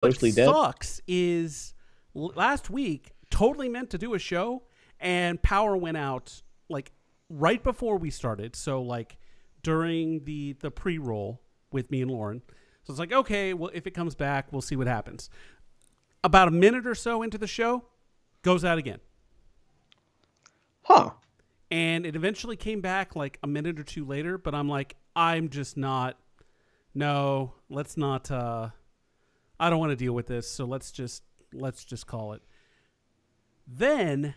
what mostly dead. sucks is last week, totally meant to do a show, and power went out like right before we started. So like during the pre-roll with me and Lauren. So it's like, okay, well, if it comes back, we'll see what happens. About a minute or so into the show, goes out again. Huh. And it eventually came back like a minute or two later, but I'm like, I'm just not, no, let's not, I don't want to deal with this, so let's just call it. Then,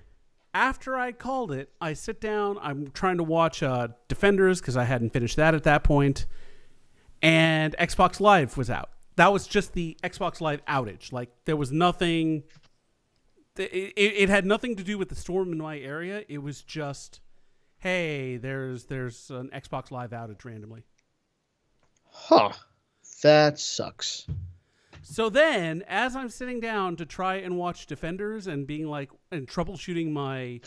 after I called it, I sit down, I'm trying to watch Defenders, because I hadn't finished that at that point, and Xbox Live was out. That was just the Xbox Live outage. Like, there was nothing, it had nothing to do with the storm in my area. It was just, hey, there's an Xbox Live outage randomly. Huh. That sucks. So then, as I'm sitting down to try and watch Defenders and being like, and troubleshooting my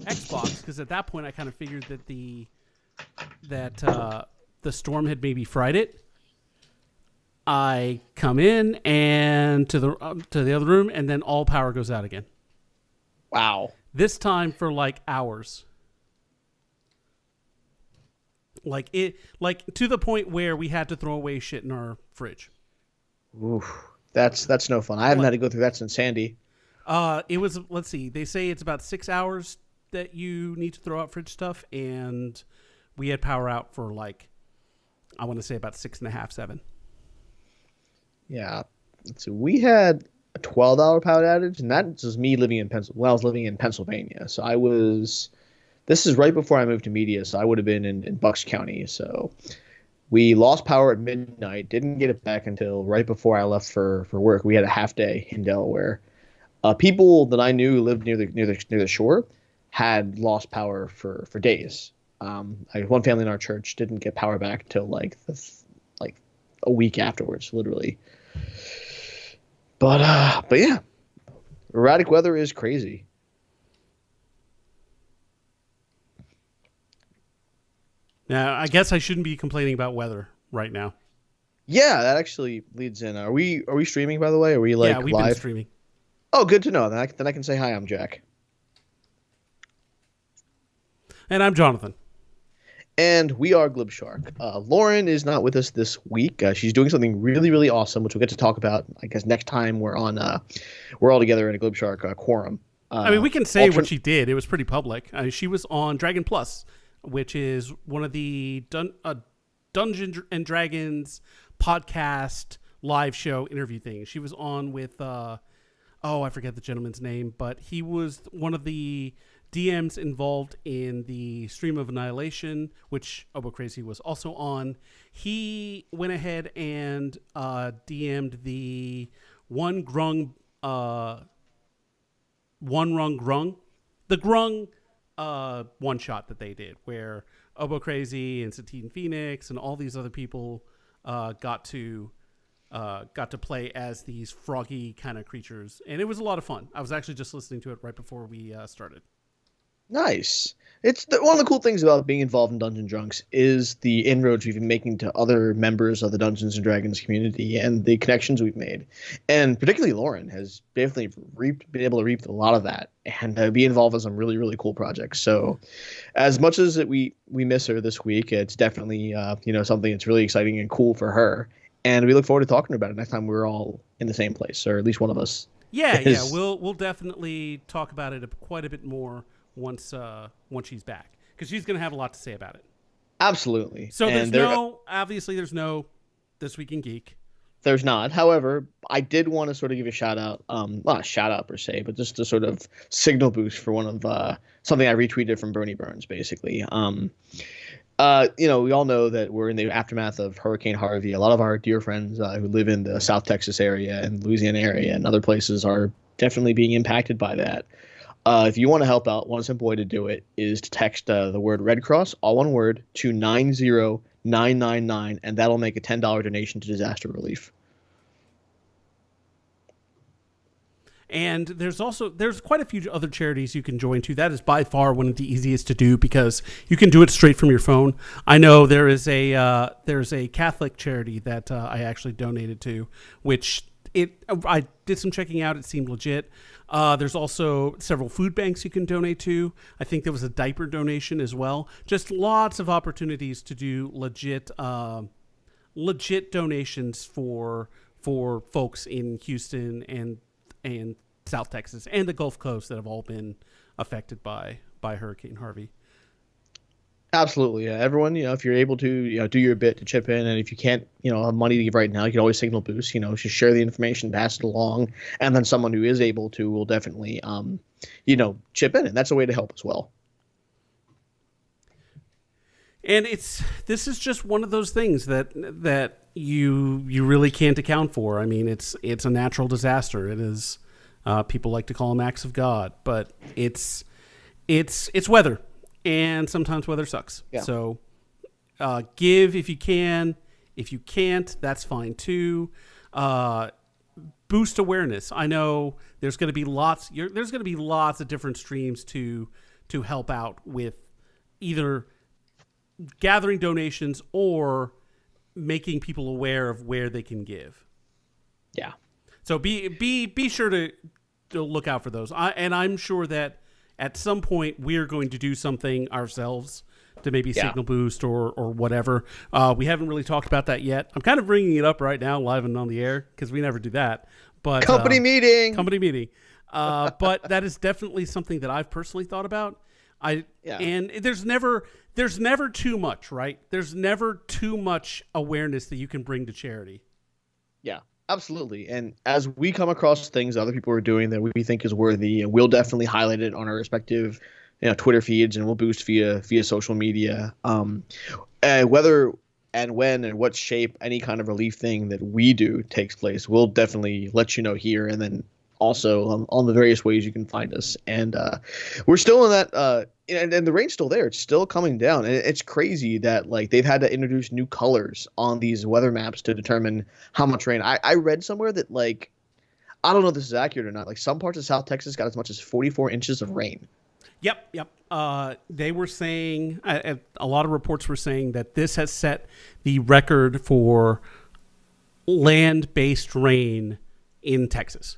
Xbox, because at that point I kind of figured that the storm had maybe fried it. I come in and to the other room, and then all power goes out again. Wow. This time for like hours. Like to the point where we had to throw away shit in our fridge. Oof. That's no fun. I haven't had to go through that since Sandy. It was, let's see, they say it's about 6 hours that you need to throw out fridge stuff, and we had power out for like, I want to say about 6.5, 7. Yeah. So we had a 12-hour power outage, and that was me living in Pennsylvania. Well, I was living in Pennsylvania, so this is right before I moved to media, so I would have been in Bucks County. So we lost power at midnight, didn't get it back until right before I left for work. We had a half day in Delaware. People that I knew who lived near the shore had lost power for days. One family in our church didn't get power back until like a week afterwards, literally. But yeah, erratic weather is crazy. Now, I guess I shouldn't be complaining about weather right now. Yeah, that actually leads in. Are we streaming, by the way? Are we like we've live? been streaming. Oh, good to know. Then I can say hi. I'm Jack. And I'm Jonathan. And we are Glibshark. Lauren is not with us this week. She's doing something really, really awesome, which we'll get to talk about, I guess, next time we're all together in a Glibshark quorum. I mean, we can say what she did. It was pretty public. She was on Dragon Plus, which is one of the Dungeons and Dragons podcast live show interview things. She was on with, I forget the gentleman's name, but he was one of the DMs involved in the Stream of Annihilation, which Obo Crazy was also on. He went ahead and DM'd the One Rung Grung, the Grung one shot that they did, where Obo Crazy and Satine Phoenix and all these other people got to play as these froggy kind of creatures, and it was a lot of fun. I was actually just listening to it right before we started. Nice. It's one of the cool things about being involved in Dungeon Drunks is the inroads we've been making to other members of the Dungeons and Dragons community and the connections we've made. And particularly Lauren has definitely been able to reap a lot of that and be involved in some really, really cool projects. So as much as we miss her this week, it's definitely something that's really exciting and cool for her. And we look forward to talking about it next time we're all in the same place, or at least one of us. Yeah, we'll definitely talk about it quite a bit more once she's back, because she's going to have a lot to say about it. Absolutely. So there's no This Week in Geek. There's not. However, I did want to sort of give a shout out, not a shout out per se, but just a sort of signal boost for one of something I retweeted from Bernie Burns, basically. We all know that we're in the aftermath of Hurricane Harvey. A lot of our dear friends who live in the South Texas area and Louisiana area and other places are definitely being impacted by that. If you want to help out, one simple way to do it is to text the word Red Cross, all one word, to 90999, and that'll make a $10 donation to disaster relief. And there's quite a few other charities you can join too. That is by far one of the easiest to do because you can do it straight from your phone. I know there's a Catholic charity that I actually donated to, which I did some checking out. It seemed legit. There's also several food banks you can donate to. I think there was a diaper donation as well. Just lots of opportunities to do legit donations for folks in Houston and South Texas and the Gulf Coast that have all been affected by Hurricane Harvey. Absolutely. Yeah. Everyone, if you're able to, do your bit to chip in, and if you can't, have money to give right now, you can always signal boost, just share the information, pass it along. And then someone who is able to will definitely, chip in. And that's a way to help as well. And this is just one of those things that you really can't account for. I mean, it's a natural disaster. It is, people like to call them acts of God, but it's weather. And sometimes weather sucks. Yeah. So give if you can. If you can't, that's fine too. Boost awareness. I know there's going to be lots of different streams to help out with either gathering donations or making people aware of where they can give. Yeah. So be sure to look out for those. I'm sure that at some point, we're going to do something ourselves to maybe signal boost or whatever. We haven't really talked about that yet. I'm kind of bringing it up right now, live and on the air, because we never do that. But company meeting. But that is definitely something that I've personally thought about. And there's never too much, right? There's never too much awareness that you can bring to charity. Yeah. Absolutely. And as we come across things other people are doing that we think is worthy, we'll definitely highlight it on our respective Twitter feeds, and we'll boost via social media. Whether and when and what shape any kind of relief thing that we do takes place, we'll definitely let you know here, and then also on the various ways you can find us. And we're still in that and the rain's still there. It's still coming down. And it's crazy that they've had to introduce new colors on these weather maps to determine how much rain. I read somewhere that I don't know if this is accurate or not. Some parts of South Texas got as much as 44 inches of rain. Yep. They were saying, a lot of reports were saying that this has set the record for land-based rain in Texas.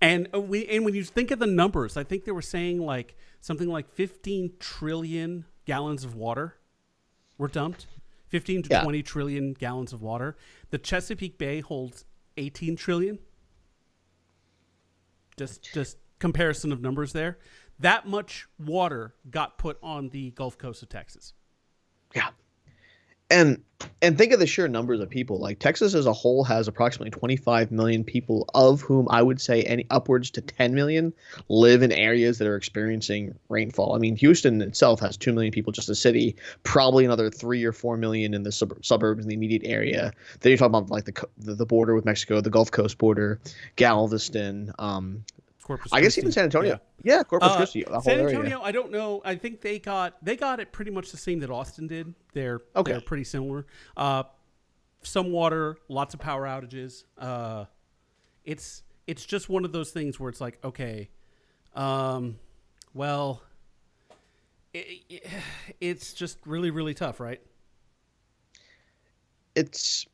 And when you think of the numbers, I think they were saying something like 15 trillion gallons of water were dumped. 15 to 20 trillion gallons of water. The Chesapeake Bay holds 18 trillion. Just comparison of numbers there. That much water got put on the Gulf Coast of Texas. Yeah. And think of the sheer numbers of people. Texas as a whole has approximately 25 million people, of whom I would say upwards to 10 million live in areas that are experiencing rainfall. I mean, Houston itself has 2 million people, just a city, probably another 3 or 4 million in the suburbs in the immediate area. Then you're talking about the border with Mexico, the Gulf Coast border, Galveston, Corpus I guess even San Antonio. Yeah, Corpus Christi. San Antonio, I don't know. I think they got it pretty much the same that Austin did. They're pretty similar. Some water, lots of power outages. It's just one of those things where it's like, okay, well, it's just really, really tough, right? It's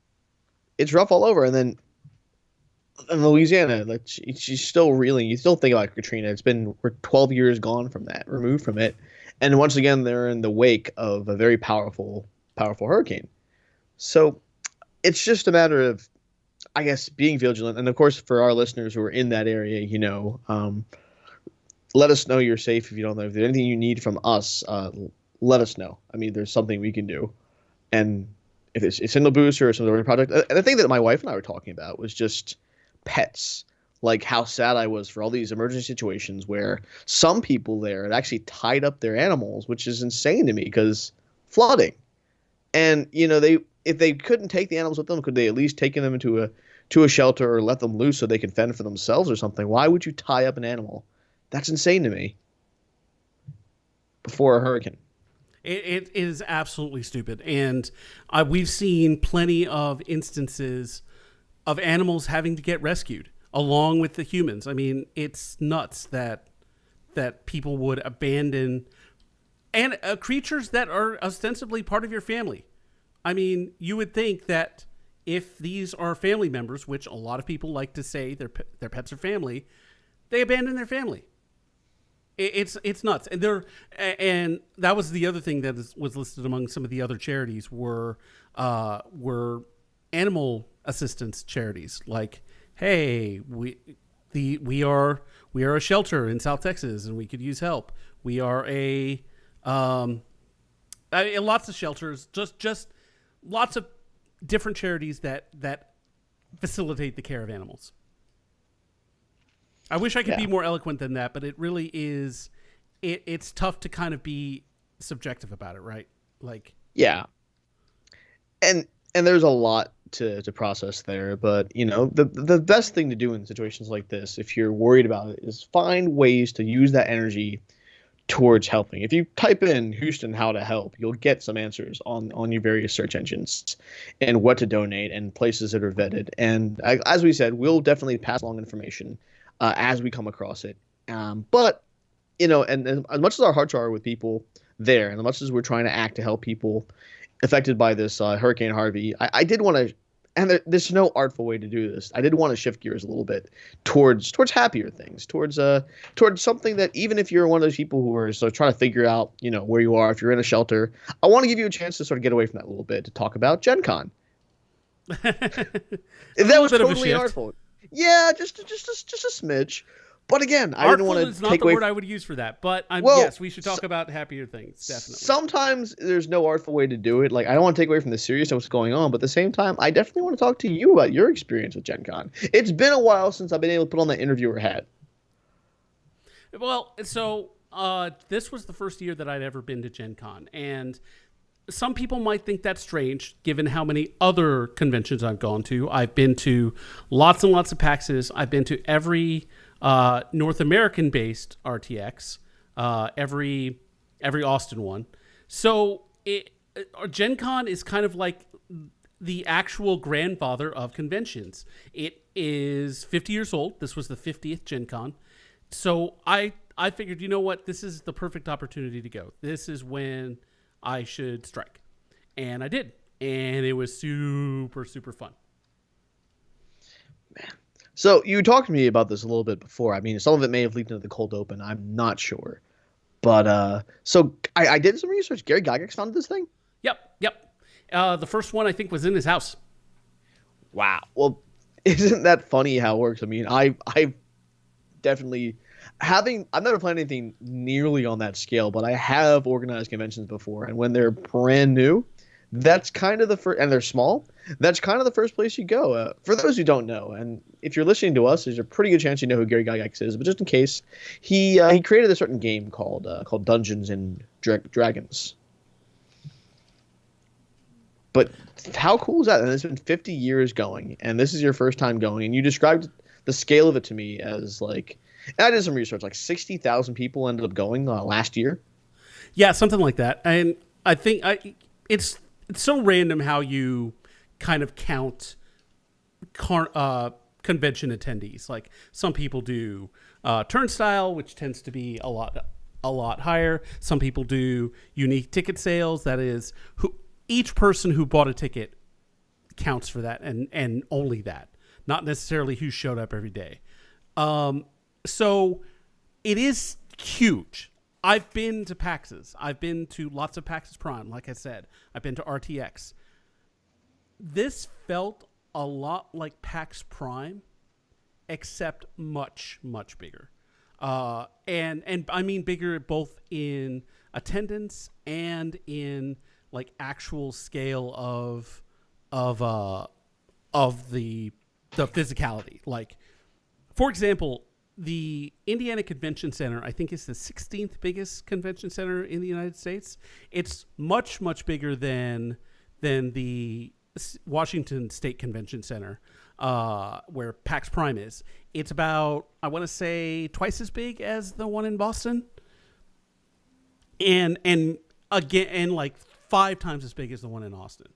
rough all over, and then in Louisiana, she's still reeling. You still think about Katrina. We're 12 years removed from it, and once again they're in the wake of a very powerful hurricane. So it's just a matter of, I guess, being vigilant. And of course, for our listeners who are in that area, let us know you're safe. If you don't know, if there's anything you need from us, let us know. I mean, there's something we can do, and if it's a signal booster or some other project. And the thing that my wife and I were talking about was just pets, how sad I was for all these emergency situations where some people there had actually tied up their animals, which is insane to me because flooding. And if they couldn't take the animals with them, could they at least take them to a shelter or let them loose so they can fend for themselves or something? Why would you tie up an animal? That's insane to me. Before a hurricane. It is absolutely stupid, and we've seen plenty of instances of animals having to get rescued along with the humans. I mean, it's nuts that people would abandon and creatures that are ostensibly part of your family. I mean, you would think that if these are family members, which a lot of people like to say their pets are family, they abandon their family. It's nuts, and that was the other thing that was listed among some of the other charities were animal assistance charities. Like, hey, we are a shelter in South Texas, and we could use help. We are lots of shelters, just lots of different charities that facilitate the care of animals. I wish I could be more eloquent than that, but it really is. It's tough to kind of be subjective about it, right? Like, yeah, and there's a lot to process there, but the best thing to do in situations like this, if you're worried about it, is find ways to use that energy towards helping. If you type in Houston how to help, you'll get some answers on your various search engines and what to donate and places that are vetted. And as we said, we'll definitely pass along information as we come across it. But and as much as our hearts are with people there, and as much as we're trying to act to help people affected by this Hurricane Harvey, I did want to, and there's no artful way to do this, I did want to shift gears a little bit towards happier things, towards something that, even if you're one of those people who are sort of trying to figure out where you are, if you're in a shelter, I want to give you a chance to sort of get away from that a little bit to talk about Gen Con. That was totally artful. Yeah, just a smidge. But again, I didn't want to take away. Not the word I would use for that, but yes, we should talk about happier things. Definitely. Sometimes there's no artful way to do it. Like, I don't want to take away from the seriousness of what's going on, but at the same time, I definitely want to talk to you about your experience with Gen Con. It's been a while since I've been able to put on that interviewer hat. Well, so this was the first year that I'd ever been to Gen Con, and some people might think that's strange, given how many other conventions I've gone to. I've been to lots and lots of PAXs. I've been to every North American-based RTX, every Austin one. So Gen Con is kind of like the actual grandfather of conventions. It is 50 years old. This was the 50th Gen Con. So I figured, you know what? This is the perfect opportunity to go. This is when I should strike. And I did. And it was super, super fun. Man. So you talked to me about this a little bit before. I mean, some of it may have leaked into the cold open. I'm not sure. But so I did some research. Gary Gygax founded this thing? Yep. The first one, I think, was in his house. Wow. Well, isn't that funny how it works? I mean, I definitely... I've never planned anything nearly on that scale, but I have organized conventions before, and when they're brand new, that's kind of the first, and they're small, that's kind of the first place you go. For those who don't know, and if you're listening to us, there's a pretty good chance you know who Gary Gygax is, but just in case, he created a certain game called Dungeons and Dragons. But how cool is that? And it's been 50 years going, and this is your first time going, and you described the scale of it to me as like... And I did some research, like 60,000 people ended up going last year. Yeah, something like that. And I think it's so random how you kind of count convention attendees. Like, some people do turnstile, which tends to be a lot higher. Some people do unique ticket sales. That is, each person who bought a ticket counts for that, and only that, not necessarily who showed up every day. So it is huge. I've been to PAXs. I've been to lots of PAXs Prime, like I said. I've been to RTX. This felt a lot like PAX Prime, except much, much bigger. And I mean bigger both in attendance and in like actual scale of the physicality. Like, for example, the Indiana Convention Center, I think, is the 16th biggest convention center in the United States. It's much, much bigger than the Washington State Convention Center, where PAX Prime is. It's about, I want to say, twice as big as the one in Boston, and again, and like 5 times as big as the one in Austin.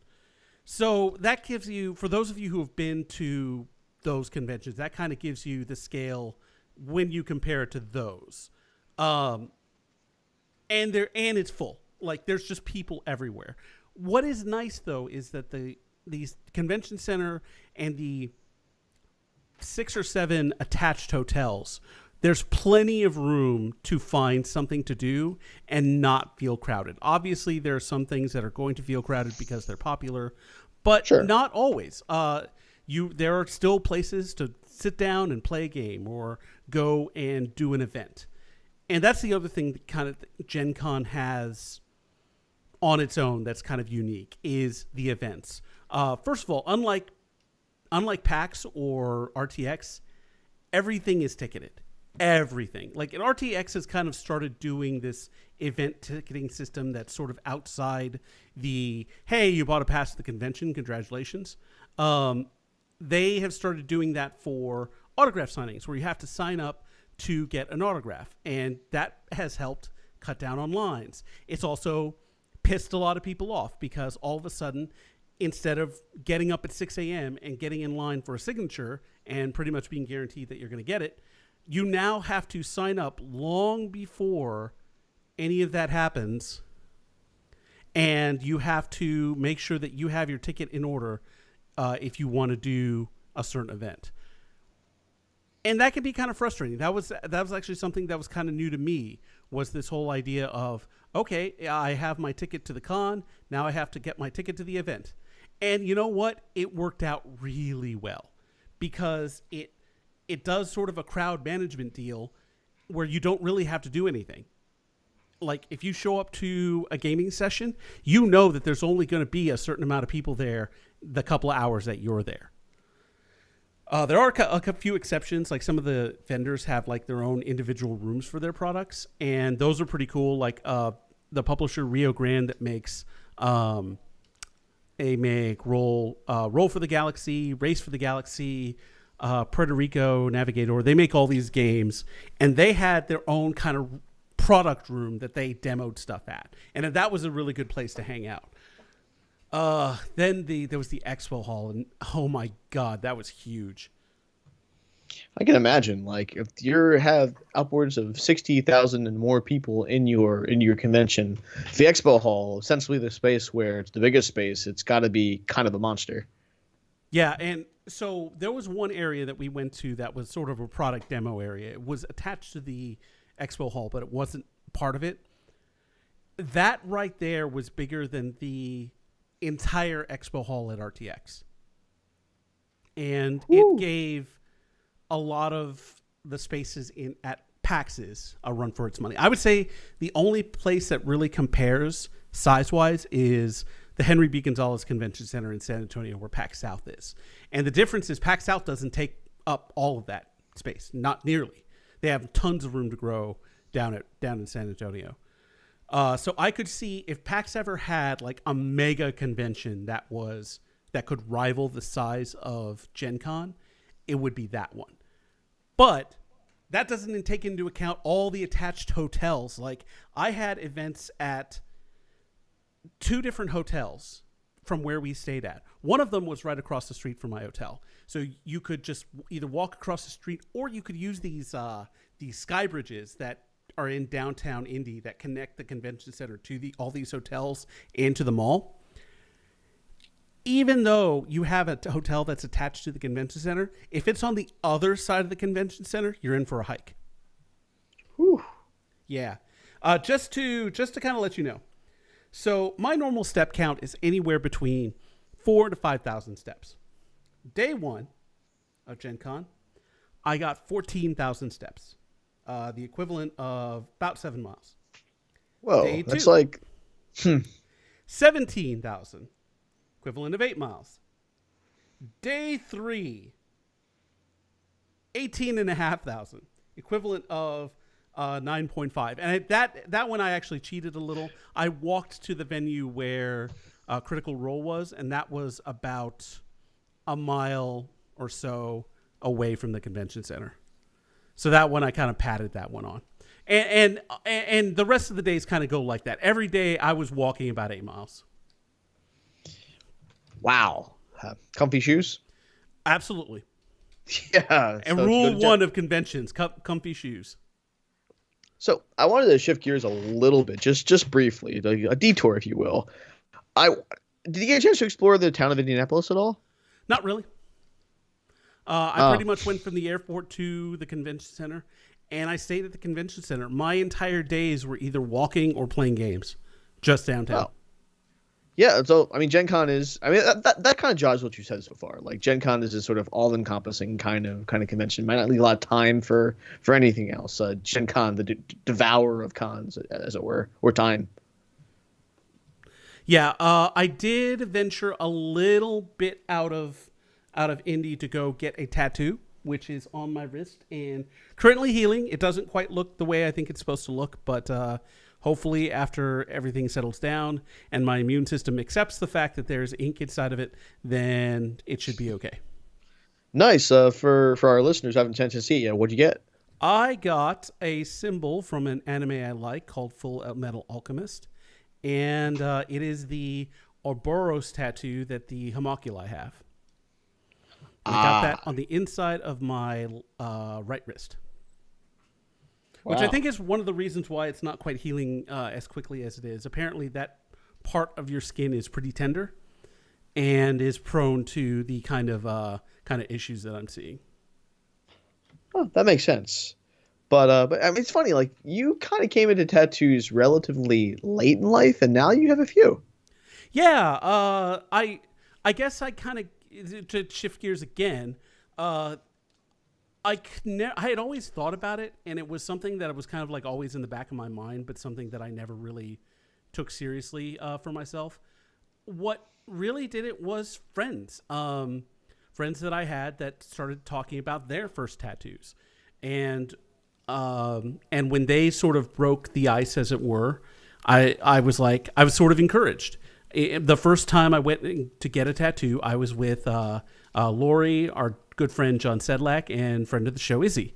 So that gives you, for those of you who have been to those conventions, that kind of gives you the scale when you compare it to those. And it's full. Like, there's just people everywhere. What is nice, though, is that the the convention center and the 6 or 7 attached hotels, there's plenty of room to find something to do and not feel crowded. Obviously, there are some things that are going to feel crowded because they're popular, but Sure. not always. There are still places to sit down and play a game or go and do an event. And that's the other thing that kind of Gen Con has on its own that's kind of unique is the events. First of all, unlike PAX or RTX, everything is ticketed. Everything. Like, and RTX has kind of started doing this event ticketing system that's sort of outside the, hey, you bought a pass to the convention, congratulations. They have started doing that for autograph signings where you have to sign up to get an autograph. And that has helped cut down on lines. It's also pissed a lot of people off because all of a sudden, instead of getting up at 6 a.m. and getting in line for a signature and pretty much being guaranteed that you're going to get it, you now have to sign up long before any of that happens. And you have to make sure that you have your ticket in order if you want to do a certain event. And that can be kind of frustrating. That was actually something that was kind of new to me, was this whole idea of, okay, I have my ticket to the con. Now I have to get my ticket to the event. And you know what? It worked out really well because it does sort of a crowd management deal where you don't really have to do anything. Like, if you show up to a gaming session, you know that there's only going to be a certain amount of people there the couple of hours that you're there. There are a few exceptions. Like, some of the vendors have like their own individual rooms for their products, and those are pretty cool. Like the publisher Rio Grande that makes they make Roll for the Galaxy, Race for the Galaxy, Puerto Rico Navigator. They make all these games, and they had their own kind of product room that they demoed stuff at, and that was a really good place to hang out. Then there was the expo hall, and oh my god, that was huge. I can imagine, like, if you have upwards of 60,000 and more people in your convention, the expo hall, essentially the space where it's the biggest space, it's got to be kind of a monster. Yeah, and so there was one area that we went to that was sort of a product demo area. It was attached to the expo hall, but it wasn't part of it. That right there was bigger than the entire expo hall at RTX. And Woo. it gave a lot of the spaces at PAX's a run for its money. I would say the only place that really compares size-wise is the Henry B. Gonzalez Convention Center in San Antonio, where PAX South is. And the difference is PAX South doesn't take up all of that space, not nearly. They have tons of room to grow down in San Antonio. So I could see if PAX ever had like a mega convention that could rival the size of Gen Con, it would be that one. But that doesn't take into account all the attached hotels. Like, I had events at 2 different hotels from where we stayed at. One of them was right across the street from my hotel. So you could just either walk across the street, or you could use these sky bridges that are in downtown Indy that connect the convention center to all these hotels and to the mall. Even though you have a hotel that's attached to the convention center, if it's on the other side of the convention center, you're in for a hike. Whew. Yeah. Just to kind of let you know. So my normal step count is anywhere between 4,000 to 5,000 steps. Day 1 of Gen Con, I got 14,000 steps. The equivalent of about 7 miles. Whoa, Day that's 2, like 17,000, equivalent of 8 miles. Day 3, 18,500, equivalent of 9.5. And that one I actually cheated a little. I walked to the venue where Critical Role was, and that was about a mile or so away from the convention center. So that one I kind of padded that one on. And the rest of the days kind of go like that. Every day I was walking about 8 miles. wow. Comfy shoes? Absolutely. Yeah. And so rule 1 of conventions, comfy shoes. So I wanted to shift gears a little bit, just briefly, a detour, if you will. Did you get a chance to explore the town of Indianapolis at all? Not really. I Oh, pretty much went from the airport to the convention center, and I stayed at the convention center. My entire days were either walking or playing games, just downtown. oh. Yeah, so I mean, Gen Con is. I mean, that kind of jives what you said so far. Like Gen Con is this sort of all-encompassing kind of convention. Might not leave a lot of time for anything else. Gen Con, the devourer of cons, as it were, or time. Yeah, I did venture a little bit out of Indy to go get a tattoo, which is on my wrist and currently healing. It doesn't quite look the way I think it's supposed to look, but hopefully after everything settles down and my immune system accepts the fact that there's ink inside of it, then it should be okay. Nice. For our listeners who haven't had a chance to see it yet, what'd you get? I got a symbol from an anime I like called Full Metal Alchemist, and it is the Ouroboros tattoo that the homunculi have. And I got that on the inside of my right wrist, which I Wow. think is one of the reasons why it's not quite healing as quickly as it is. Apparently, that part of your skin is pretty tender and is prone to the kind of issues that I'm seeing. Oh, that makes sense. But I mean, it's funny. Like you kind of came into tattoos relatively late in life, and now you have a few. Yeah, I guess I kind of to shift gears again. I had always thought about it, and it was something that was kind of like always in the back of my mind, but something that I never really took seriously for myself. What really did it was friends, friends that I had that started talking about their first tattoos, and when they sort of broke the ice, as it were, I was like I was sort of encouraged. The first time I went to get a tattoo, I was with Lori, our good friend John Sedlak, and friend of the show, Izzy.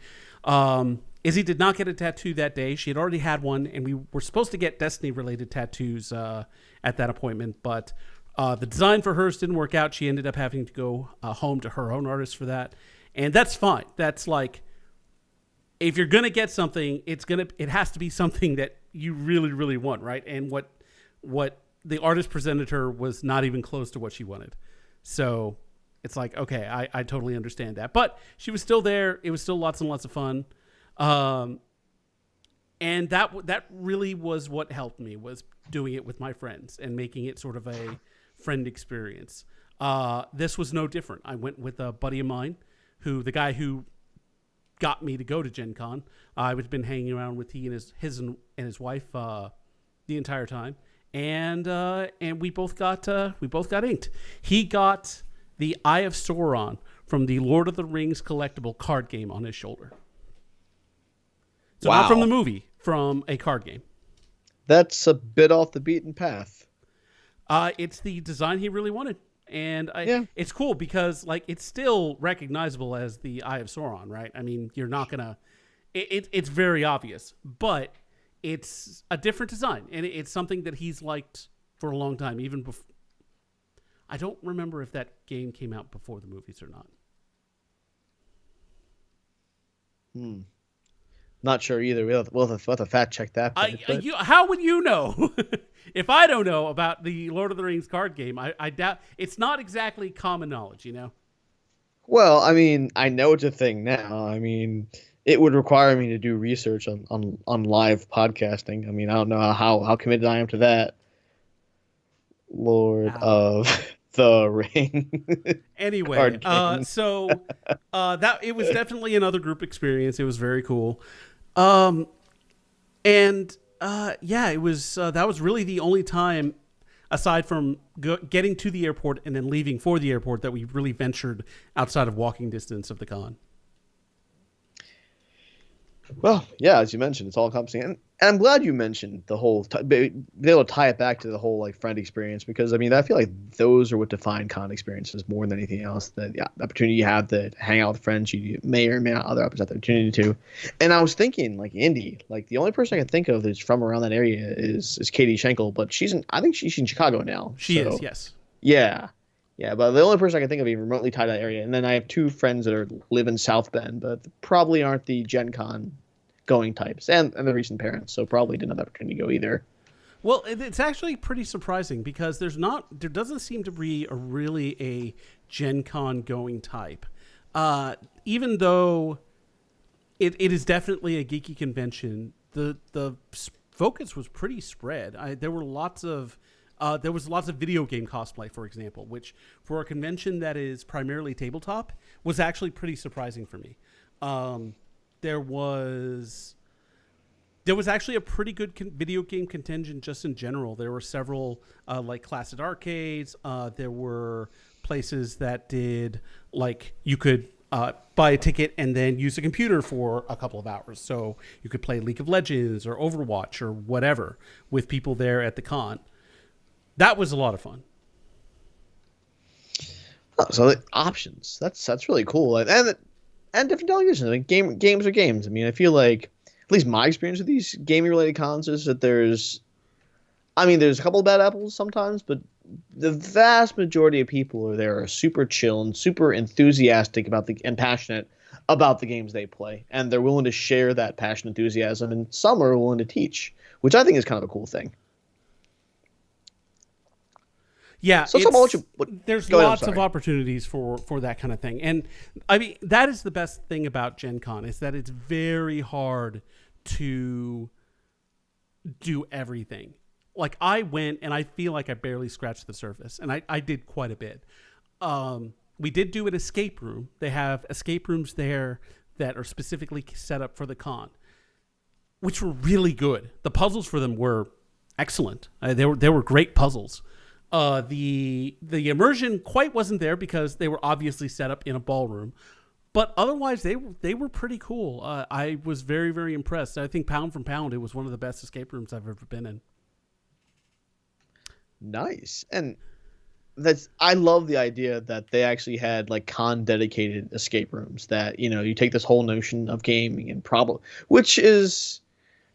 Izzy did not get a tattoo that day. She had already had one, and we were supposed to get Destiny-related tattoos at that appointment, but the design for hers didn't work out. She ended up having to go home to her own artist for that, and that's fine. That's like, if you're gonna get something, it has to be something that you really, really want, right? And what the artist presented her was not even close to what she wanted. So it's like, okay, I totally understand that. But she was still there. It was still lots and lots of fun. And that really was what helped me, was doing it with my friends and making it sort of a friend experience. This was no different. I went with a buddy of mine, the guy who got me to go to Gen Con. I've been hanging around with he and his wife the entire time. And we both got inked. He got the Eye of Sauron from the Lord of the Rings collectible card game on his shoulder. So not from the movie, from a card game. That's a bit off the beaten path. It's the design he really wanted, and Yeah. it's cool because like it's still recognizable as the Eye of Sauron, right? I mean, you're not gonna. It's very obvious, but it's a different design, and it's something that he's liked for a long time, even before. I don't remember if that game came out before the movies or not. Not sure either. We'll have to fact check that. How would you know? If I don't know about the Lord of the Rings card game, I doubt it's not exactly common knowledge, you know? Well, I mean, I know it's a thing now. I mean, it would require me to do research on live podcasting. I mean, I don't know how committed I am to that. Lord of the Ring. Anyway, so that it was definitely another group experience. It was very cool. Yeah, it was that was really the only time, aside from getting to the airport and then leaving for the airport, that we really ventured outside of walking distance of the con. Well, yeah, as you mentioned, it's all encompassing, and I'm glad you mentioned the whole being able to tie it back to the whole like friend experience, because I mean I feel like those are what define con experiences more than anything else. The opportunity you have to hang out with friends you may or may not other have the opportunity to. And I was thinking like Indy, like the only person I can think of that's from around that area is Katie Schenkel, but I think she's in Chicago now. She is, yes. Yeah. Yeah, but the only person I can think of even remotely tied to that area. And then I have two friends that live in South Bend, but probably aren't the Gen Con going types, and the recent parents, so probably didn't have the opportunity to go either. Well, it's actually pretty surprising because there doesn't seem to be a Gen Con going type. Even though it is definitely a geeky convention, the focus was pretty spread. There was lots of video game cosplay, for example, which for a convention that is primarily tabletop was actually pretty surprising for me. There was actually a pretty good video game contingent just in general. There were several like Classic Arcades. There were places that did like you could buy a ticket and then use a computer for a couple of hours. So you could play League of Legends or Overwatch or whatever with people there at the con. That was a lot of fun. Oh, so the options. That's really cool. And different delegations. Like games are games. I mean, I feel like at least my experience with these gaming related cons is that there's a couple of bad apples sometimes, but the vast majority of people are super chill and super enthusiastic and passionate about the games they play, and they're willing to share that passion, enthusiasm, and some are willing to teach, which I think is kind of a cool thing. Yeah, so there's lots of opportunities for that kind of thing. And I mean, that is the best thing about Gen Con is that it's very hard to do everything. Like I went and I feel like I barely scratched the surface, and I did quite a bit. We did do an escape room. They have escape rooms there that are specifically set up for the con, which were really good. The puzzles for them were excellent. They were great puzzles. The immersion quite wasn't there because they were obviously set up in a ballroom, but otherwise they were pretty cool. I was very, very impressed. I think pound for pound, it was one of the best escape rooms I've ever been in. Nice. And I love the idea that they actually had like con dedicated escape rooms that, you take this whole notion of gaming and which is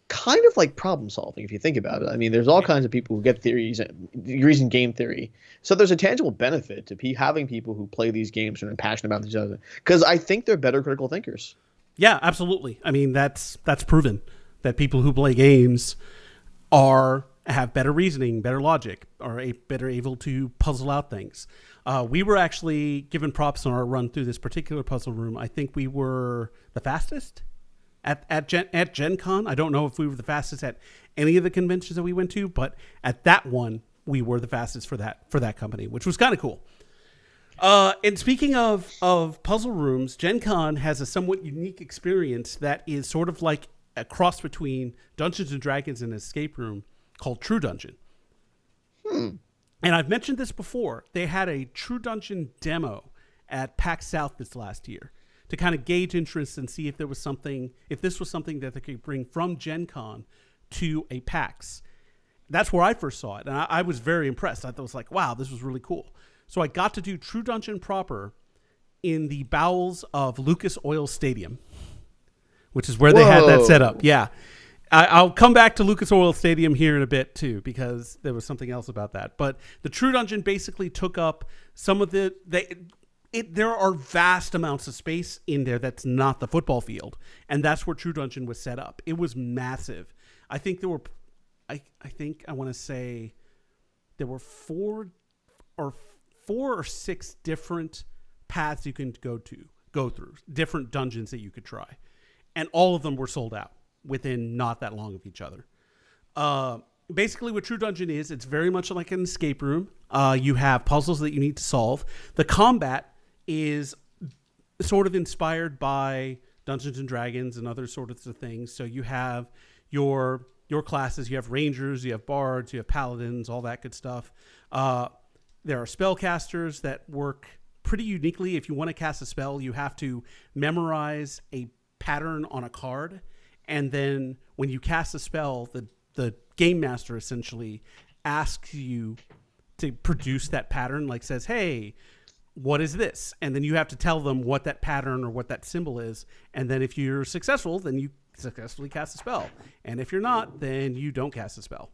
kind of like problem solving if you think about it. I mean, there's all kinds of people who get degrees in game theory. So there's a tangible benefit to having people who play these games and are passionate about each other, because I think they're better critical thinkers. Yeah, absolutely. I mean, that's proven that people who play games have better reasoning, better logic, are better able to puzzle out things. We were actually given props on our run through this particular puzzle room. I think we were the fastest at Gen Con. I don't know if we were the fastest at any of the conventions that we went to, but at that one, we were the fastest for that company, which was kind of cool. And speaking of puzzle rooms, Gen Con has a somewhat unique experience that is sort of like a cross between Dungeons and Dragons and an escape room called True Dungeon. And I've mentioned this before. They had a True Dungeon demo at PAX South this last year to kind of gauge interest and see if this was something that they could bring from Gen Con to a PAX. That's where I first saw it, and I was very impressed. I thought it was like, wow, this was really cool. So I got to do True Dungeon proper in the bowels of Lucas Oil Stadium, which is where they had that set up. Yeah. I'll come back to Lucas Oil Stadium here in a bit too, because there was something else about that. But the True Dungeon basically took up some of there are vast amounts of space in there that's not the football field, and that's where True Dungeon was set up. It was massive. I think there were, I want to say there were four or six different paths you can go through, different dungeons that you could try, and all of them were sold out within not that long of each other. Basically what True Dungeon is, it's very much like an escape room. You have puzzles that you need to solve. The combat is sort of inspired by Dungeons and Dragons and other sorts of things. So you have your classes, you have rangers, you have bards, you have paladins, all that good stuff. There are spellcasters that work pretty uniquely. If you want to cast a spell, you have to memorize a pattern on a card, and then when you cast a spell, the game master essentially asks you to produce that pattern, like says, hey, what is this? And then you have to tell them what that pattern or what that symbol is. And then if you're successful, then you successfully cast a spell. And if you're not, then you don't cast a spell.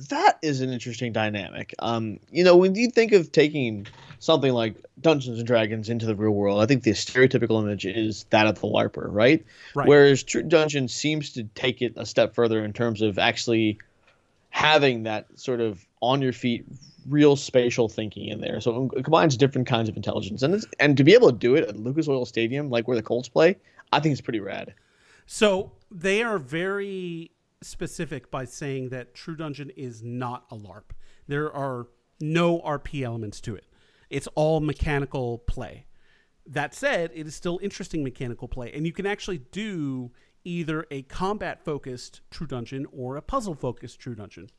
That is an interesting dynamic. You know, when you think of taking something like Dungeons and Dragons into the real world, I think the stereotypical image is that of the LARPer, right? Right. Whereas True Dungeon seems to take it a step further in terms of actually having that sort of on your feet, real spatial thinking in there. So it combines different kinds of intelligence, and to be able to do it at Lucas Oil Stadium, like where the Colts play, I think it's pretty rad. So they are very specific by saying that True Dungeon is not a LARP. There are no RP elements to it. It's all mechanical play. That said, it is still interesting mechanical play, and you can actually do either a combat-focused True Dungeon or a puzzle-focused True Dungeon.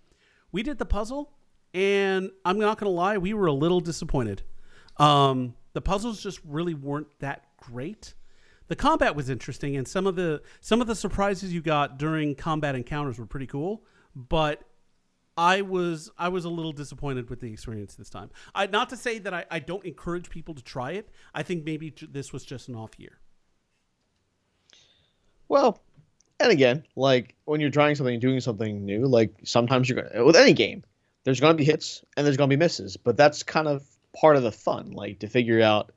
We did the puzzle, and I'm not going to lie, we were a little disappointed. The puzzles just really weren't that great. The combat was interesting, and some of the surprises you got during combat encounters were pretty cool. But I was a little disappointed with the experience this time. Not to say that I don't encourage people to try it. I think maybe this was just an off year. Well, and again, like when you're trying something, doing something new, like sometimes you're gonna with any game, there's gonna be hits and there's gonna be misses, but that's kind of part of the fun, like to figure out,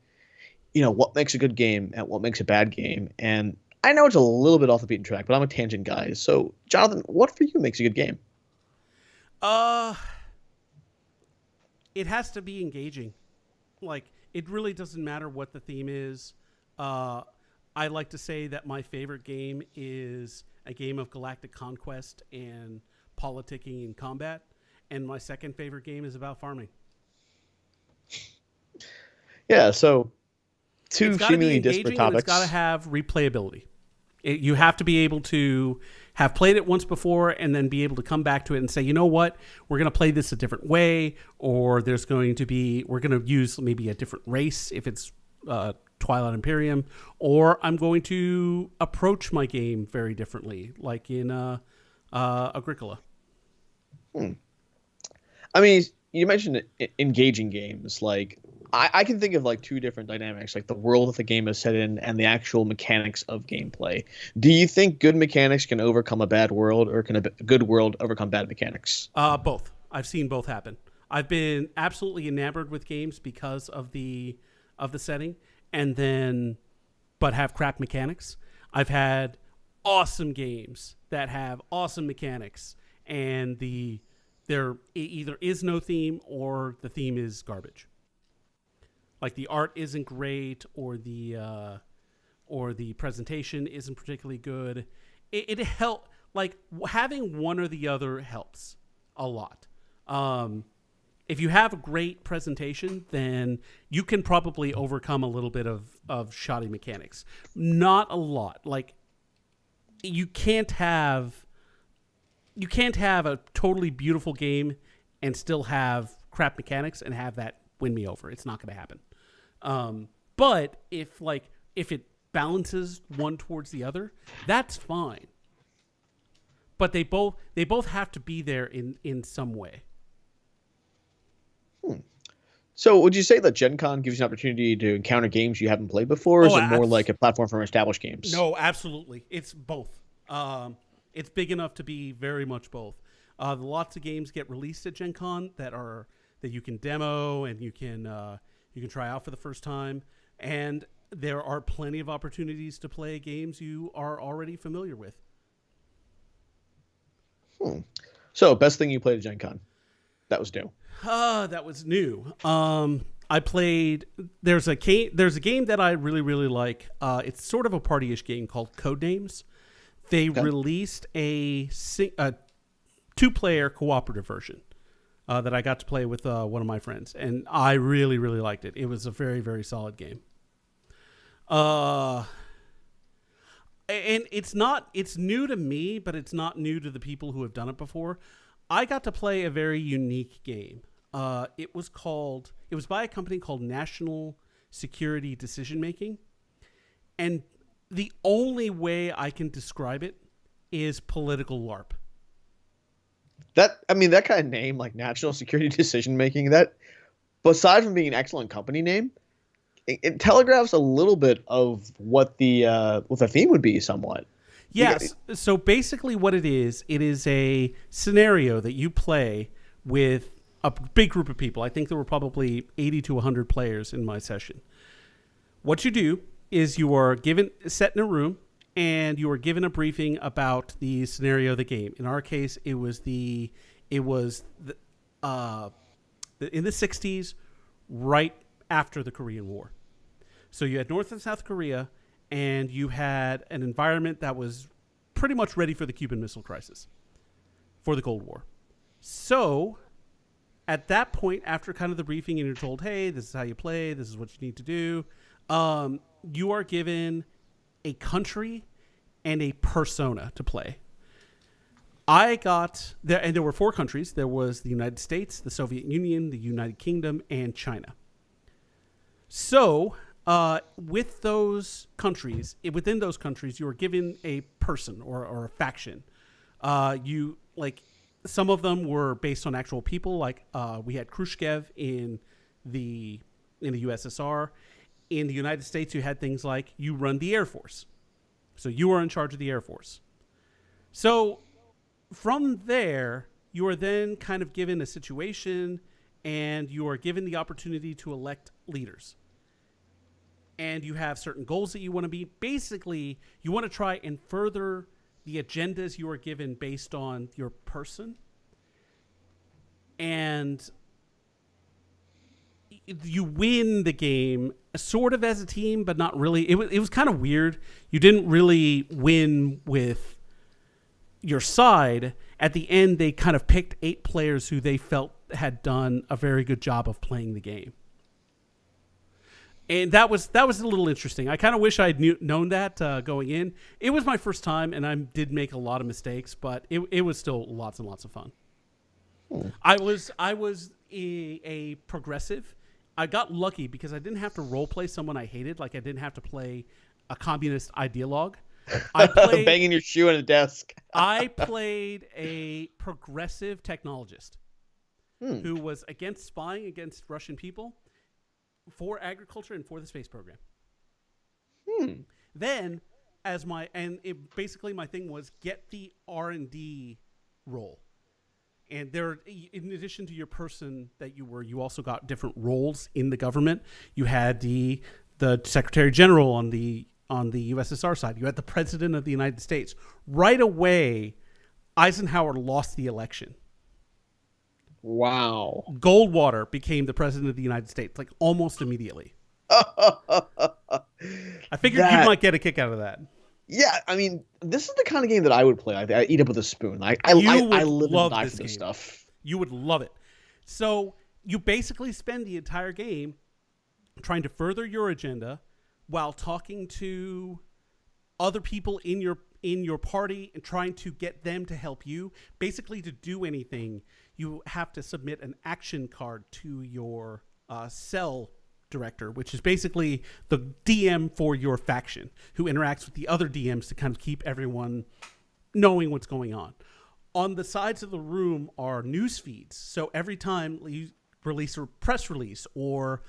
you know, what makes a good game and what makes a bad game. And I know it's a little bit off the beaten track, but I'm a tangent guy. So, Jonathan, what for you makes a good game? It has to be engaging. Like, it really doesn't matter what the theme is. I like to say that my favorite game is a game of galactic conquest and politicking and combat. And my second favorite game is about farming. Yeah, so two It's got to be seemingly disparate engaging and it's topics. got to have replayability. You have to be able to have played it once before and then be able to come back to it and say, you know what, we're going to play this a different way, or we're going to use maybe a different race if it's Twilight Imperium, or I'm going to approach my game very differently, like in Agricola. I mean, you mentioned engaging games. Like, I can think of like two different dynamics, like the world that the game is set in and the actual mechanics of gameplay. Do you think good mechanics can overcome a bad world, or can a good world overcome bad mechanics? Both. I've seen both happen. I've been absolutely enamored with games because of the setting, but have crap mechanics. I've had awesome games that have awesome mechanics, and there either is no theme or the theme is garbage. Like the art isn't great, or the presentation isn't particularly good. It help, like having one or the other helps a lot. If you have a great presentation, then you can probably overcome a little bit of shoddy mechanics. Not a lot. Like you can't have a totally beautiful game and still have crap mechanics and have that win me over. It's not going to happen. But if it balances one towards the other, that's fine. But they both have to be there in some way. So would you say that Gen Con gives you an opportunity to encounter games you haven't played before, or is it more like a platform for established games? No, absolutely. It's both. It's big enough to be very much both. Lots of games get released at Gen Con that you can demo and you can try out for the first time. And there are plenty of opportunities to play games you are already familiar with. So, best thing you played at Gen Con? That was new. That was new. I played. There's a game that I really, really like. It's sort of a party-ish game called Codenames. They released a two-player cooperative version that I got to play with one of my friends, and I really, really liked it. It was a very, very solid game. And it's new to me, but it's not new to the people who have done it before. I got to play a very unique game. It was by a company called National Security Decision Making. And the only way I can describe it is political LARP. That kind of name, like National Security Decision Making, that, aside from being an excellent company name, it telegraphs a little bit of what the theme would be somewhat. Yes. So basically, what it is a scenario that you play with a big group of people. I think there were probably 80 to 100 players in my session. What you do is you are set in a room, and you are given a briefing about the scenario of the game. In our case, it was in the 60s, right after the Korean War. So you had North and South Korea, and you had an environment that was pretty much ready for the Cuban Missile Crisis, for the Cold War. So at that point, after kind of the briefing, and you're told, hey, this is how you play, this is what you need to do, you are given a country and a persona to play. I got there, and there were 4 countries. There was the United States, the Soviet Union, the United Kingdom, and China. So, with those countries, within those countries, you were given a person or a faction. Some of them were based on actual people. Like we had Khrushchev in the USSR. In the United States, you had things like you run the Air Force. So you are in charge of the Air Force. So from there, you are then kind of given a situation, and you are given the opportunity to elect leaders. And you have certain goals that you want to meet. Basically, you want to try and further the agendas you are given based on your person. And you win the game sort of as a team, but not really. It was kind of weird. You didn't really win with your side. At the end, they kind of picked 8 players who they felt had done a very good job of playing the game. And that was a little interesting. I kind of wish I'd known that going in. It was my first time, and I did make a lot of mistakes, but it was still lots and lots of fun. I was a progressive. I got lucky because I didn't have to role play someone I hated. Like, I didn't have to play a communist ideologue. I played banging your shoe on a desk. I played a progressive technologist who was against spying against Russian people, for agriculture, and for the space program. Then, basically my thing was get the R&D role. And there, in addition to your person that you also got different roles in the government. You had the Secretary General on the USSR side. You had the President of the United States. Right away, Eisenhower lost the election. Wow. Goldwater became the President of the United States, like almost immediately. I figured you might get a kick out of that. Yeah, I mean, this is the kind of game that I would play. I eat up with a spoon. I live and die for this stuff. You would love it. So you basically spend the entire game trying to further your agenda while talking to other people in your party and trying to get them to help you. Basically, to do anything, you have to submit an action card to your cell director, which is basically the DM for your faction, who interacts with the other DMs to kind of keep everyone knowing what's going on. On the sides of the room are news feeds. So every time you release a press release or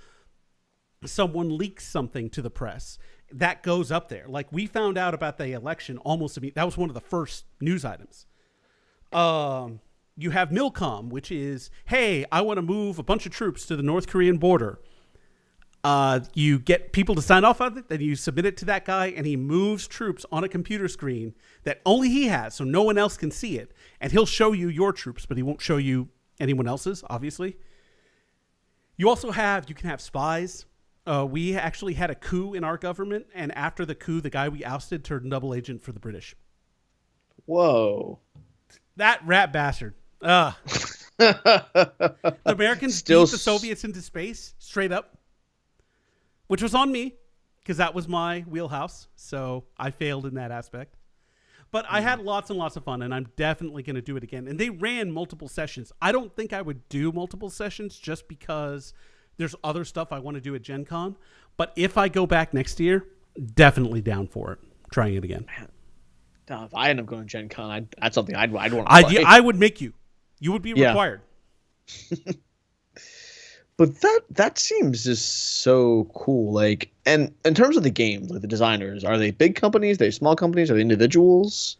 someone leaks something to the press, that goes up there. Like, we found out about the election almost immediately. That was one of the first news items. You have Milcom, which is, hey, I want to move a bunch of troops to the North Korean border. You get people to sign off on it, then you submit it to that guy, and he moves troops on a computer screen that only he has, so no one else can see it. And he'll show you your troops, but he won't show you anyone else's, obviously. You can have spies. We actually had a coup in our government, and after the coup, the guy we ousted turned double agent for the British. Whoa. That rat bastard. The Americans beat the Soviets into space, straight up. Which was on me, because that was my wheelhouse. So I failed in that aspect. But I had lots and lots of fun, and I'm definitely going to do it again. And they ran multiple sessions. I don't think I would do multiple sessions just because there's other stuff I want to do at Gen Con. But if I go back next year, definitely down for it. Trying it again. If I end up going to Gen Con, that's something I'd want to play. I would make you. You would be required. But that seems just so cool. Like, and in terms of the games, like the designers, are they big companies? Are they small companies? Are they individuals?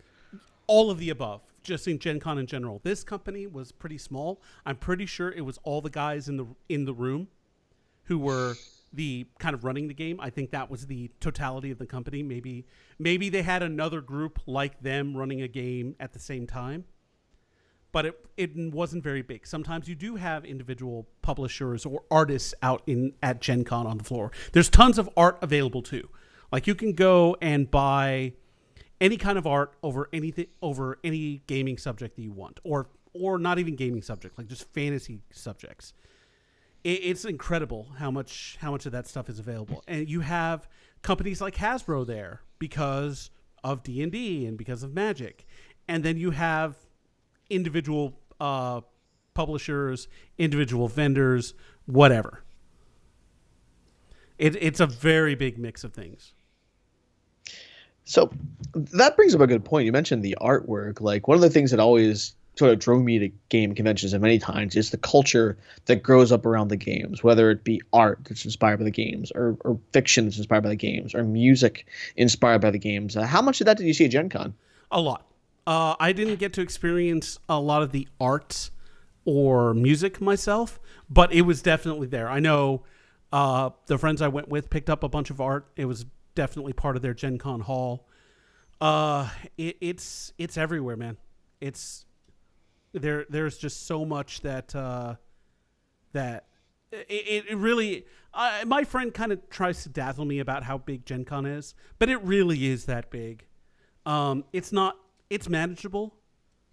All of the above, just in Gen Con in general. This company was pretty small. I'm pretty sure it was all the guys in the room who were the kind of running the game. I think that was the totality of the company. Maybe they had another group like them running a game at the same time, but it wasn't very big. Sometimes you do have individual publishers or artists out at Gen Con on the floor. There's tons of art available too. Like you can go and buy any kind of art over any gaming subject that you want, or not even gaming subject, like just fantasy subjects. It's incredible how much of that stuff is available, and you have companies like Hasbro there because of D&D and because of Magic, and then you have individual publishers, individual vendors, whatever. It's a very big mix of things. So that brings up a good point. You mentioned the artwork. Like one of the things that always sort of drove me to game conventions and many times is the culture that grows up around the games, whether it be art that's inspired by the games or fiction that's inspired by the games or music inspired by the games. How much of that did you see at Gen Con? A lot. I didn't get to experience a lot of the art or music myself, but it was definitely there. I know the friends I went with picked up a bunch of art. It was definitely part of their Gen Con haul. It's everywhere, man. There's just so much that it really. My friend kind of tries to dazzle me about how big Gen Con is, but it really is that big. It's manageable,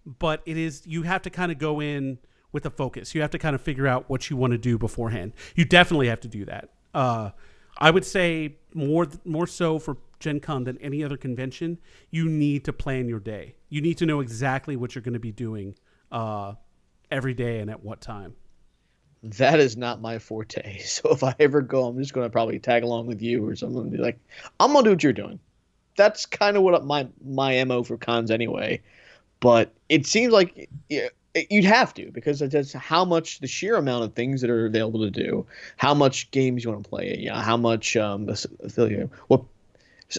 but it is. You have to kind of go in with a focus. You have to kind of figure out what you want to do beforehand. You definitely have to do that. I would say more so for Gen Con than any other convention, you need to plan your day. You need to know exactly what you're going to be doing every day and at what time. That is not my forte. So if I ever go, I'm just going to probably tag along with you or something and be like, I'm going to do what you're doing. That's kind of what my MO for cons anyway. But it seems like you'd have to, because that's how much, the sheer amount of things that are available to do, how much games you want to play, how much what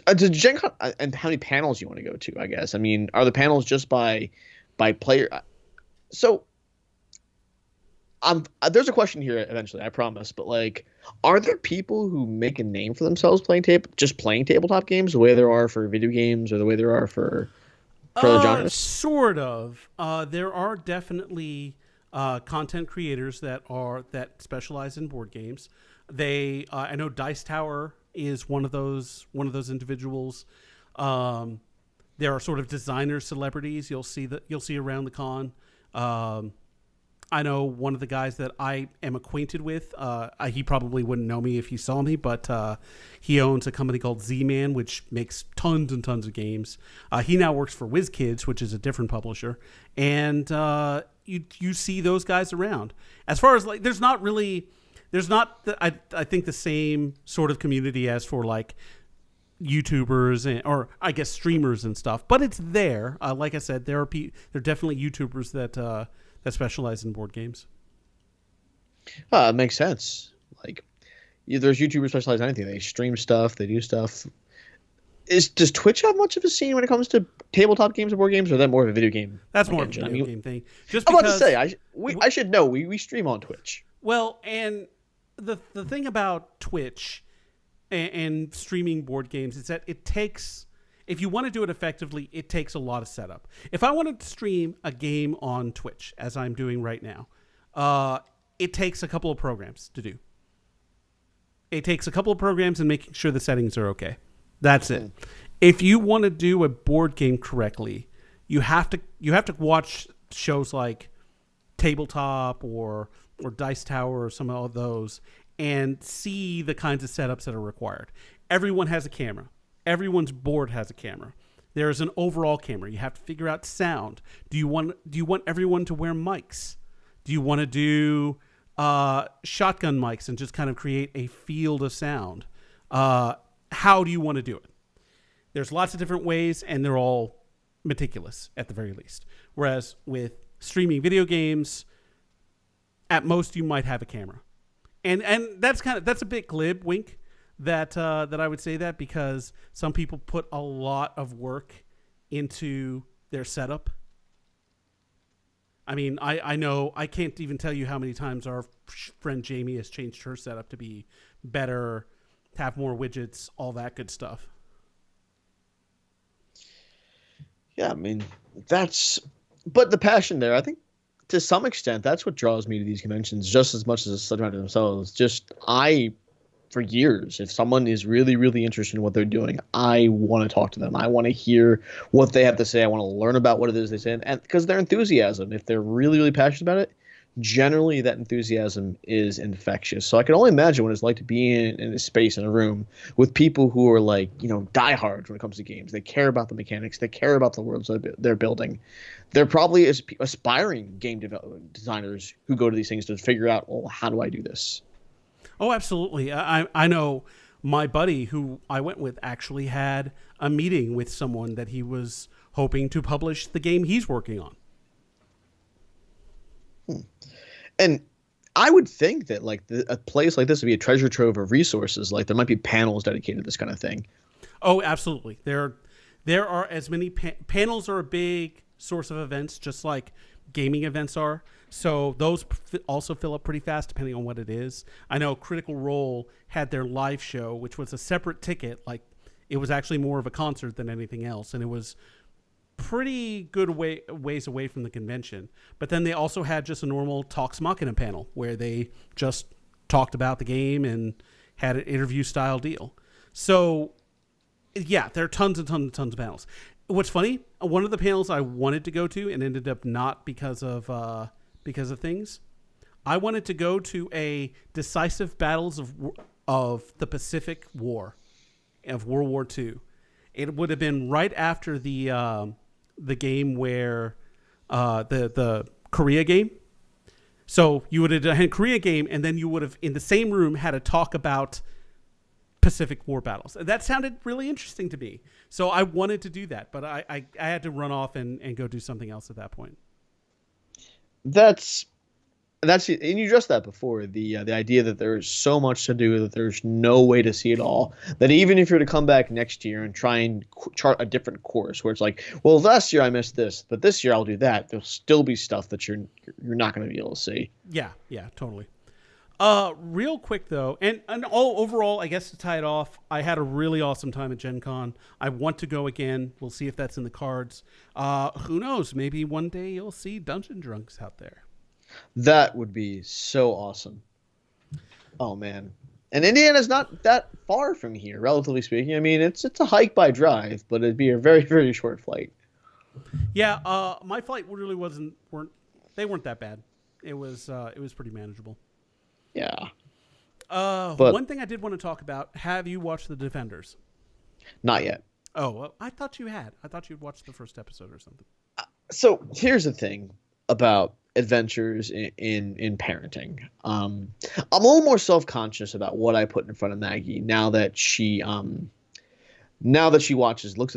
does Gen Con, and how many panels you want to go to, I guess. I mean, are the panels just by player? So there's a question here eventually, I promise, but like, are there people who make a name for themselves playing tabletop games the way there are for video games or the way there are for other genres? Sort of. There are definitely content creators that specialize in board games. I know Dice Tower is one of those individuals. There are sort of designer celebrities you'll see around the con. I know one of the guys that I am acquainted with. He probably wouldn't know me if he saw me, but he owns a company called Z-Man, which makes tons and tons of games. He now works for WizKids, which is a different publisher, and you see those guys around. As far as like, there's not I think the same sort of community as for like YouTubers or I guess streamers and stuff, but it's there. Like I said, there are definitely YouTubers that specialize in board games. It makes sense. Like, there's YouTubers specialize in anything. They stream stuff. They do stuff. Does Twitch have much of a scene when it comes to tabletop games and board games, or is that more of a video game? That's more of a video game thing. Just I'm about to say, I should know. We stream on Twitch. Well, and the thing about Twitch and streaming board games is that it takes, if you want to do it effectively, it takes a lot of setup. If I wanted to stream a game on Twitch, as I'm doing right now, it takes a couple of programs to do. It takes a couple of programs and making sure the settings are okay. That's it. If you want to do a board game correctly, you have to watch shows like Tabletop or Dice Tower or some of those and see the kinds of setups that are required. Everyone has a camera. Everyone's board has a camera. There's an overall camera. You have to figure out sound. Do you want everyone to wear mics? Do you want to do shotgun mics and just kind of create a field of sound? How do you want to do it? There's lots of different ways, and they're all meticulous at the very least. Whereas with streaming video games, at most you might have a camera. And that's a bit glib wink that I would say that, because some people put a lot of work into their setup. I mean, I know, I can't even tell you how many times our friend Jamie has changed her setup to be better, have more widgets, all that good stuff. Yeah, I mean, but the passion there, I think to some extent, that's what draws me to these conventions just as much as the subject matter themselves. For years, if someone is really, really interested in what they're doing, I want to talk to them. I want to hear what they have to say. I want to learn about what it is they say. And because their enthusiasm, if they're really, really passionate about it, generally that enthusiasm is infectious. So I can only imagine what it's like to be in a space, in a room with people who are like, diehards when it comes to games. They care about the mechanics. They care about the worlds that they're building. They're probably aspiring game designers who go to these things to figure out, well, how do I do this? Oh, absolutely. I know my buddy who I went with actually had a meeting with someone that he was hoping to publish the game he's working on. And I would think that like a place like this would be a treasure trove of resources. Like there might be panels dedicated to this kind of thing. Oh, absolutely. There are as many panels are a big source of events, just like gaming events are. So those also fill up pretty fast depending on what it is. I know Critical Role had their live show, which was a separate ticket. Like it was actually more of a concert than anything else. And it was pretty good ways away from the convention. But then they also had just a normal Talks Machina panel where they just talked about the game and had an interview style deal. So yeah, there are tons and tons and tons of panels. What's funny, one of the panels I wanted to go to and ended up not because of things. I wanted to go to a decisive battles of the Pacific War, of World War II. It would have been right after the game where the Korea game. So you would have done a Korea game, and then you would have in the same room had a talk about Pacific War battles. And that sounded really interesting to me. So I wanted to do that, but I had to run off and go do something else at that point. That's and you addressed that before, the idea that there's so much to do that there's no way to see it all, that even if you're to come back next year and try and chart a different course where it's like, well, last year I missed this, but this year I'll do that, there'll still be stuff that you're not going to be able to see. Yeah, totally. Real quick though, and overall, I guess to tie it off, I had a really awesome time at Gen Con. I want to go again. We'll see if that's in the cards. Who knows? Maybe one day you'll see Dungeon Drunks out there. That would be so awesome. Oh man. And Indiana's not that far from here, relatively speaking. I mean, it's a hike by drive, but it'd be a very, very short flight. Yeah, my flight really weren't that bad. It was pretty manageable. Yeah. But one thing I did want to talk about, have you watched The Defenders? Not yet. Oh, well, I thought you had. I thought you'd watched the first episode or something. So here's the thing about adventures in parenting. I'm a little more self-conscious about what I put in front of Maggie now that she looks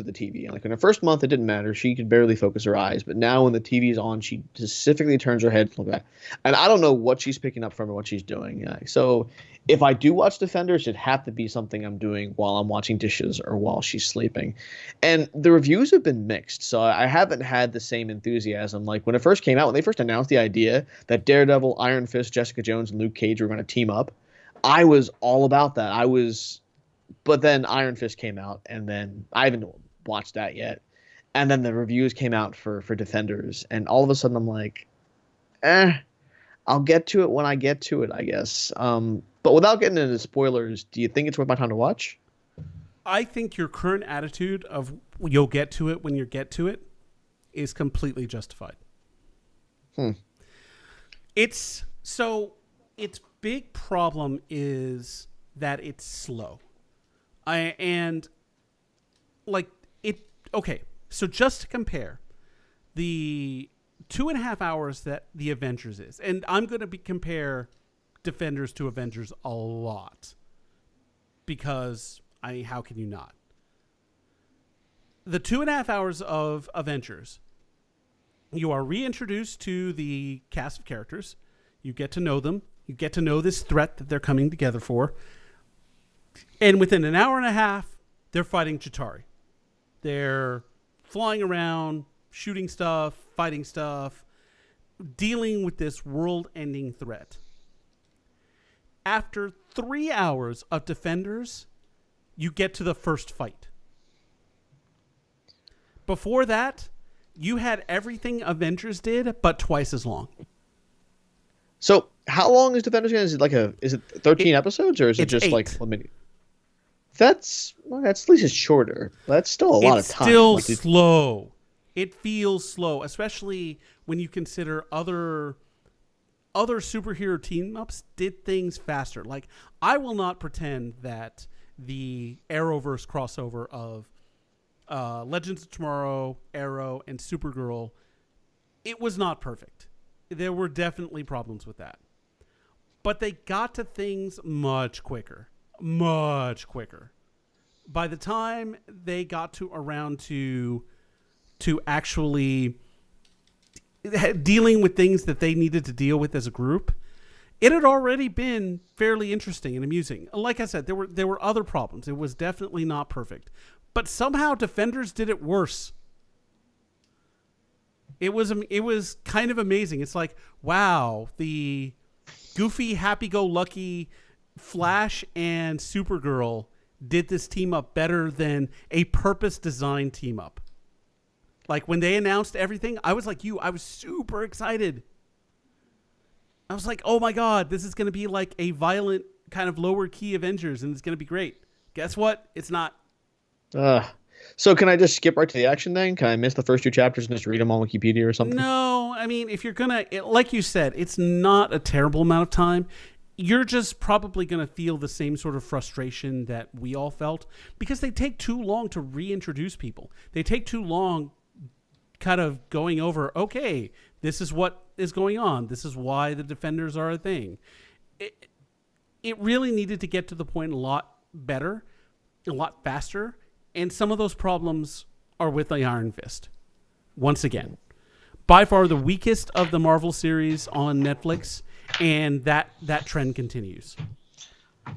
at the TV. Like in her first month, it didn't matter. She could barely focus her eyes. But now when the TV's on, she specifically turns her head to look back. And I don't know what she's picking up from or what she's doing. So if I do watch Defenders, it'd have to be something I'm doing while I'm washing dishes or while she's sleeping. And the reviews have been mixed. So I haven't had the same enthusiasm. Like when it first came out, when they first announced the idea that Daredevil, Iron Fist, Jessica Jones, and Luke Cage were going to team up, I was all about that. But then Iron Fist came out, and then I haven't watched that yet. And then the reviews came out for Defenders, and all of a sudden I'm like, I'll get to it when I get to it, I guess. But without getting into spoilers, do you think it's worth my time to watch? I think your current attitude of you'll get to it when you get to it is completely justified. Its big problem is that it's slow. So just to compare, the 2.5 hours that the Avengers is, and I'm going to compare Defenders to Avengers a lot because how can you not? The 2.5 hours of Avengers, you are reintroduced to the cast of characters. You get to know them. You get to know this threat that they're coming together for. And within an hour and a half, they're fighting Chitauri. They're flying around, shooting stuff, fighting stuff, dealing with this world-ending threat. After 3 hours of Defenders, you get to the first fight. Before that, you had everything Avengers did, but twice as long. So how long is Defenders again? Is it 13 episodes, or is it just 8. like limited? That's at least it's shorter. That's still a lot of time. It's still slow. It feels slow, especially when you consider other superhero team ups did things faster. Like, I will not pretend that the Arrowverse crossover of Legends of Tomorrow, Arrow, and Supergirl, it was not perfect. There were definitely problems with that. But they got to things much quicker. Much quicker. By the time they got around to actually dealing with things that they needed to deal with as a group, it had already been fairly interesting and amusing. Like I said, there were other problems. It was definitely not perfect. But somehow Defenders did it worse. It was kind of amazing. It's like, wow, the goofy, happy-go-lucky Flash and Supergirl did this team up better than a purpose-designed team up. Like, when they announced everything, I was like you. I was super excited. I was like, oh my God, this is going to be like a violent kind of lower-key Avengers, and it's going to be great. Guess what? It's not. So can I just skip right to the action then? Can I miss the first 2 chapters and just read them on Wikipedia or something? No, I mean, if you're going to, like you said, it's not a terrible amount of time. You're just probably going to feel the same sort of frustration that we all felt because they take too long to reintroduce people. They take too long kind of going over, okay, this is what is going on. This is why the Defenders are a thing. It really needed to get to the point a lot better, a lot faster. And some of those problems are with the Iron Fist. Once again, by far the weakest of the Marvel series on Netflix, and that trend continues.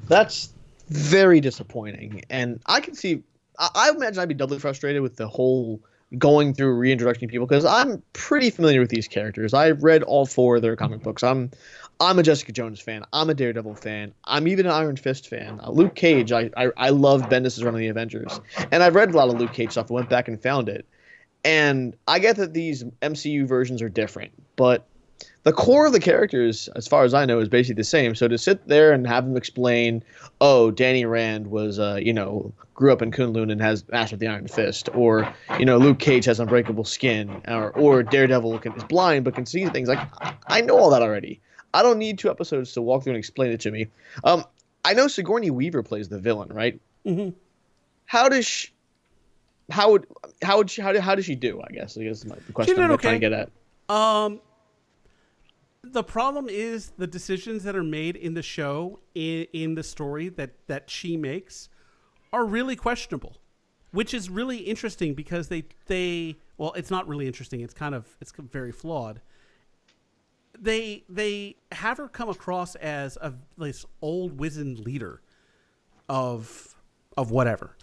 That's very disappointing. And I can see, I imagine I'd be doubly frustrated with the whole going through reintroducing people because I'm pretty familiar with these characters. I've read all 4 of their comic books. I'm a Jessica Jones fan. I'm a Daredevil fan. I'm even an Iron Fist fan. Luke Cage, I love Bendis' run of the Avengers. And I've read a lot of Luke Cage stuff. I went back and found it. And I get that these MCU versions are different. But the core of the characters, as far as I know, is basically the same. So to sit there and have them explain, oh, Danny Rand was, grew up in Kunlun and has mastered the Iron Fist. Or, Luke Cage has unbreakable skin. Or Daredevil is blind but can see things. Like, I know all that already. I don't need 2 episodes to walk through and explain it to me. I know Sigourney Weaver plays the villain, right? Mm-hmm. How does she do? I guess is the question I'm trying to get at. The problem is the decisions that are made in the show, in the story that she makes, are really questionable, which is really interesting because they well, it's not really interesting. It's very flawed. They have her come across as this old wizened leader of whatever.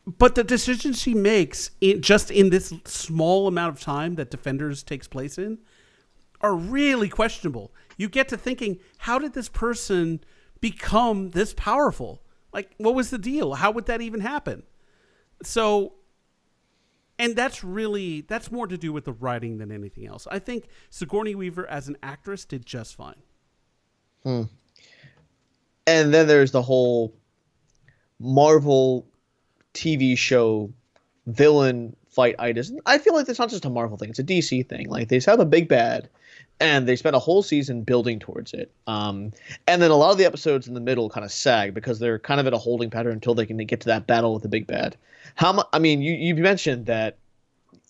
But the decisions she makes just in this small amount of time that Defenders takes place in are really questionable. You get to thinking, how did this person become this powerful? Like, what was the deal? How would that even happen? So, and that's more to do with the writing than anything else. I think Sigourney Weaver as an actress did just fine. And then there's the whole Marvel TV show villain fight itis. I feel like it's not just a Marvel thing. It's a DC thing. Like, they have a big bad and they spent a whole season building towards it. And then a lot of the episodes in the middle kind of sag because they're kind of in a holding pattern until they can get to that battle with the big bad. You mentioned that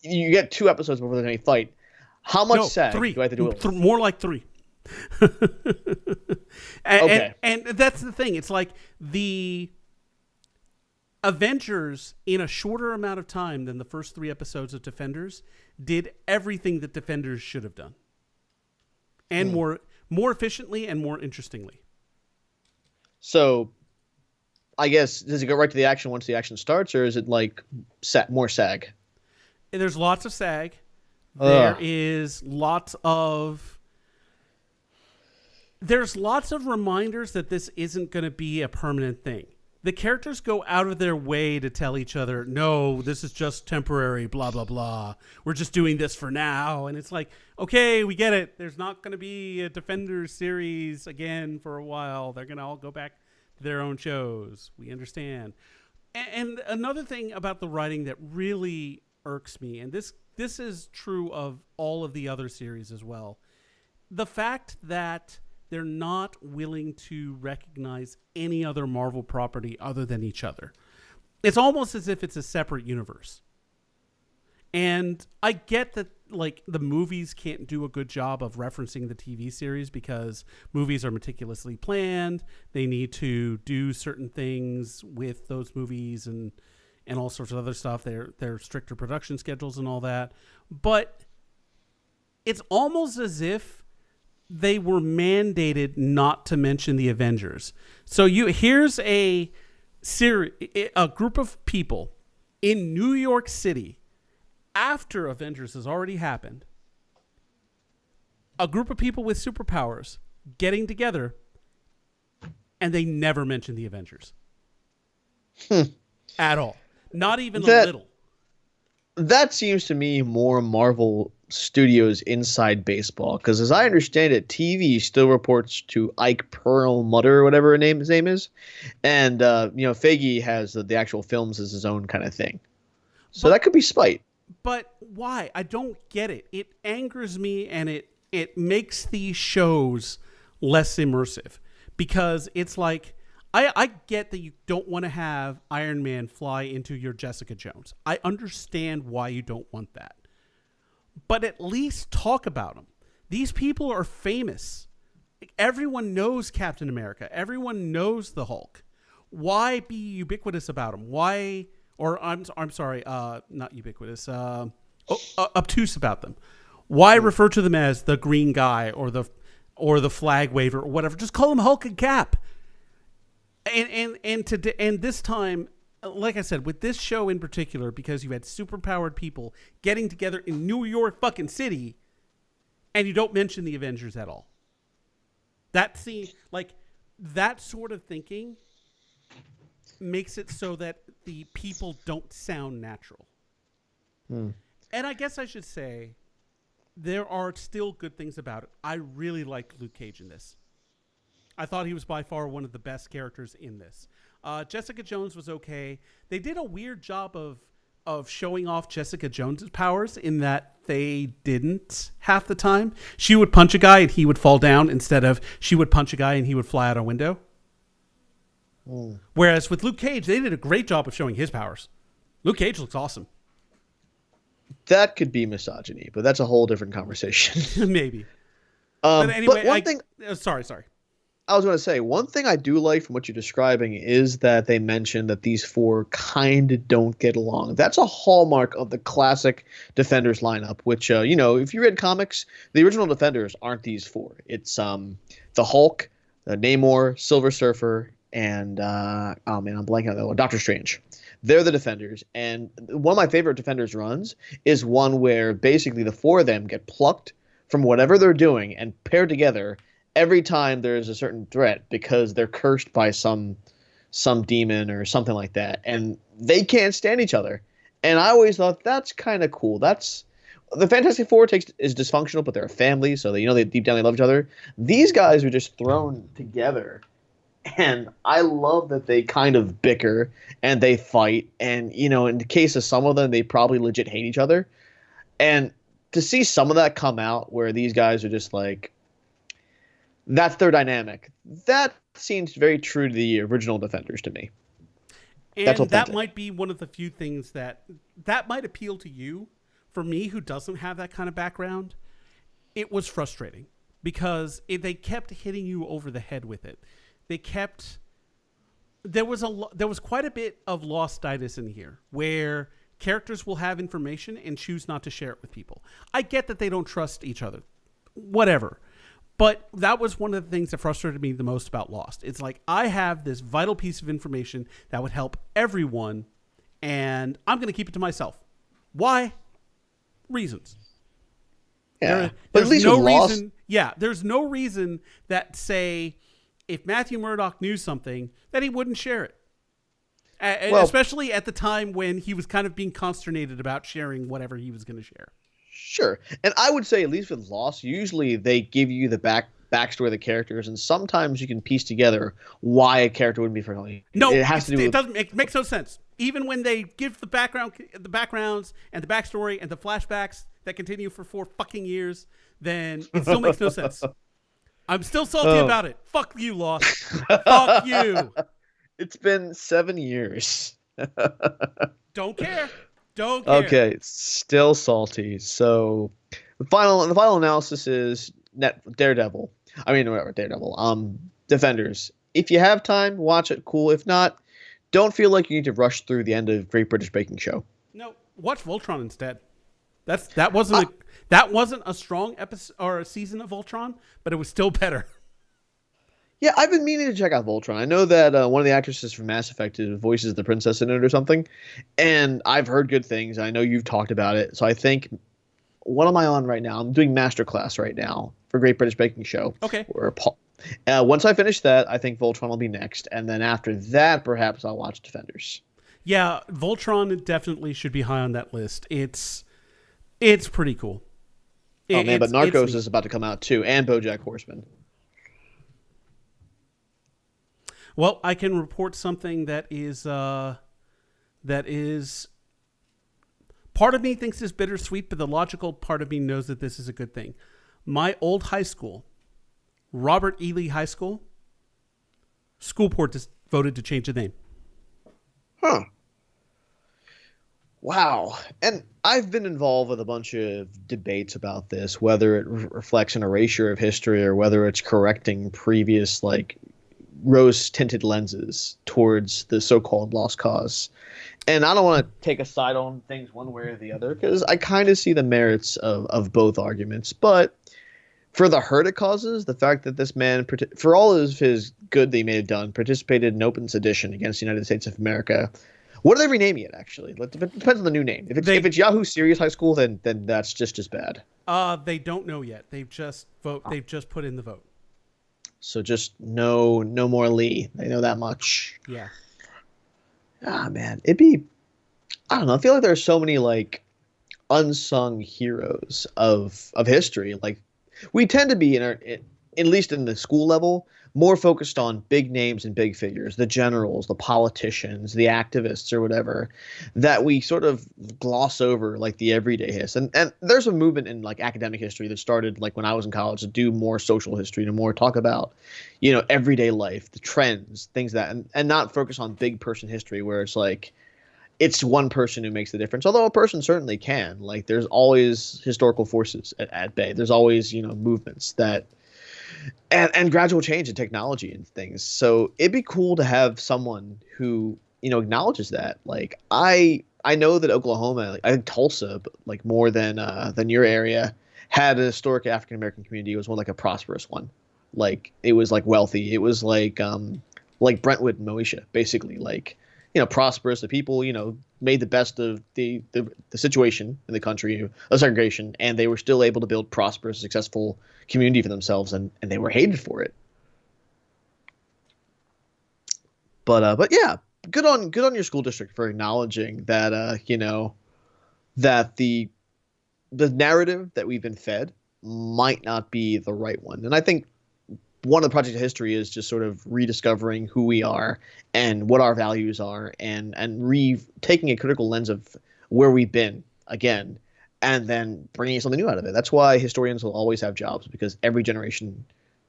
you get 2 episodes before there's any fight. How much sag 3. do I have to do it? More like 3. And that's the thing. It's like the Avengers, in a shorter amount of time than the first 3 episodes of Defenders, did everything that Defenders should have done. And more efficiently and more interestingly. So, I guess, does it go right to the action once the action starts, or is it like more sag? There's lots of sag. Ugh. There's lots of reminders that this isn't going to be a permanent thing. The characters go out of their way to tell each other, no, this is just temporary, blah, blah, blah. We're just doing this for now. And it's like, okay, we get it. There's not going to be a Defenders series again for a while. They're going to all go back to their own shows. We understand. And another thing about the writing that really irks me, and this is true of all of the other series as well, the fact that they're not willing to recognize any other Marvel property other than each other. It's almost as if it's a separate universe. And I get that, like, the movies can't do a good job of referencing the TV series because movies are meticulously planned. They need to do certain things with those movies and all sorts of other stuff. They're stricter production schedules and all that. But it's almost as if they were mandated not to mention the Avengers. So here's a group of people in New York City after Avengers has already happened. A group of people with superpowers getting together, and they never mention the Avengers. At all. Not even a little. That seems to me more Marvel Studios inside baseball, because as I understand it, TV still reports to Ike Perlmutter or whatever his name is, and Feige has the actual films as his own kind of thing. So that could be spite. But why? I don't get it. It angers me, and it makes these shows less immersive, because it's like, I get that you don't want to have Iron Man fly into your Jessica Jones. I understand why you don't want that. But at least talk about them. These people are famous. Everyone knows Captain America. Everyone knows the Hulk. Why be ubiquitous about them? Why, or I'm sorry, not ubiquitous, obtuse about them? Why refer to them as the green guy or the flag waver or whatever? Just call them Hulk and Cap. And this time, like I said, with this show in particular, because you had superpowered people getting together in New York fucking city, and you don't mention the Avengers at all. That sort of thinking makes it so that the people don't sound natural. And I guess I should say there are still good things about it. I really liked Luke Cage in this. I thought he was by far one of the best characters in this. Jessica Jones was okay. They did a weird job of showing off Jessica Jones's powers in that they didn't half the time. She would punch a guy and he would fall down, instead of she would punch a guy and he would fly out a window. Whereas with Luke Cage, they did a great job of showing his powers. Luke Cage looks awesome. That could be misogyny, but that's a whole different conversation. Maybe. But anyway, but one thing. Sorry. I was going to say, one thing I do like from what you're describing is that they mentioned that these four kind of don't get along. That's a hallmark of the classic Defenders lineup, which, if you read comics, the original Defenders aren't these four. It's the Hulk, Namor, Silver Surfer, and, I'm blanking on that one, Doctor Strange. They're the Defenders. And one of my favorite Defenders runs is one where basically the four of them get plucked from whatever they're doing and paired together every time there's a certain threat, because they're cursed by some demon or something like that, and they can't stand each other. And I always thought that's kind of cool. That's the Fantastic Four is dysfunctional, but they're a family, so they deep down they love each other. These guys are just thrown together, and I love that they kind of bicker and they fight. And in the case of some of them, they probably legit hate each other. And to see some of that come out, where these guys are just like, that's their dynamic. That seems very true to the original Defenders to me. And that might be one of the few things that might appeal to you. For me, who doesn't have that kind of background, it was frustrating because they kept hitting you over the head with it. There was quite a bit of lostitis in here, where characters will have information and choose not to share it with people. I get that they don't trust each other, whatever. But that was one of the things that frustrated me the most about Lost. It's like, I have this vital piece of information that would help everyone, and I'm going to keep it to myself. Why? Reasons. Yeah, but at least no with Lost, reason. Yeah, there's no reason that, say, if Matthew Murdoch knew something, that he wouldn't share it. Well, Especially at the time when he was kind of being consternated about sharing whatever he was going to share. sure. And I would say, at least with Lost, usually they give you the backstory of the characters, and sometimes you can piece together why a character wouldn't be friendly. No, it has to do with, it doesn't makes no sense. Even when they give the backgrounds and the backstory and the flashbacks that continue for 4 fucking years, then it still makes no sense. I'm still salty about it. Fuck you, Lost. Fuck you. It's been 7 years. Don't care. Don't care. Okay, still salty. So the final analysis is Daredevil. I mean, whatever, Daredevil. Defenders. If you have time, watch it. Cool. If not, don't feel like you need to rush through the end of Great British Baking Show. No, watch Voltron instead. That wasn't a strong episode or a season of Voltron, but it was still better. Yeah, I've been meaning to check out Voltron. I know that one of the actresses from Mass Effect voices the princess in it or something, and I've heard good things. I know you've talked about it, so I think, what am I on right now? I'm doing Masterclass right now for Great British Baking Show. Okay. Once I finish that, I think Voltron will be next, and then after that, perhaps I'll watch Defenders. Yeah, Voltron definitely should be high on that list. It's pretty cool. But Narcos is about to come out too, and BoJack Horseman. Well, I can report something that is part of me thinks is bittersweet, but the logical part of me knows that this is a good thing. My old high school, Robert E. Lee High School, school board just voted to change the name. Huh. Wow. And I've been involved with a bunch of debates about this, whether it reflects an erasure of history or whether it's correcting previous, rose-tinted lenses towards the so-called lost cause. And I don't want to take a side on things one way or the other, because I kind of see the merits of both arguments. But for the hurt it causes, the fact that this man, for all of his good that he may have done, participated in open sedition against the United States of America. What are they renaming it, actually? It depends on the new name. If it's Yahoo Serious High School, then that's just as bad. They don't know yet. They've just put in the vote. So just no more Lee. They know that much. Yeah. Ah, man. I don't know. I feel like there are so many unsung heroes of history. We tend to be at least in the school level, more focused on big names and big figures, the generals, the politicians, the activists or whatever, that we sort of gloss over the everyday hiss. And there's a movement in academic history that started when I was in college to do more social history, to more talk about, everyday life, the trends, things and not focus on big person history where it's one person who makes the difference. Although a person certainly can. There's always historical forces at bay. There's always, movements that and gradual change in technology and things. So it'd be cool to have someone who, acknowledges that. I know that Oklahoma, I think Tulsa, more than your area, had a historic African American community. It was a prosperous one. It was wealthy. It was Brentwood and Moesha, basically. Prosperous. The people, made the best of the situation in the country of segregation, and they were still able to build prosperous, successful community for themselves, and they were hated for it. But yeah, good on your school district for acknowledging that that the narrative that we've been fed might not be the right one. And I think one of the projects of history is just sort of rediscovering who we are and what our values are, and taking a critical lens of where we've been again, and then bringing something new out of it. That's why historians will always have jobs, because every generation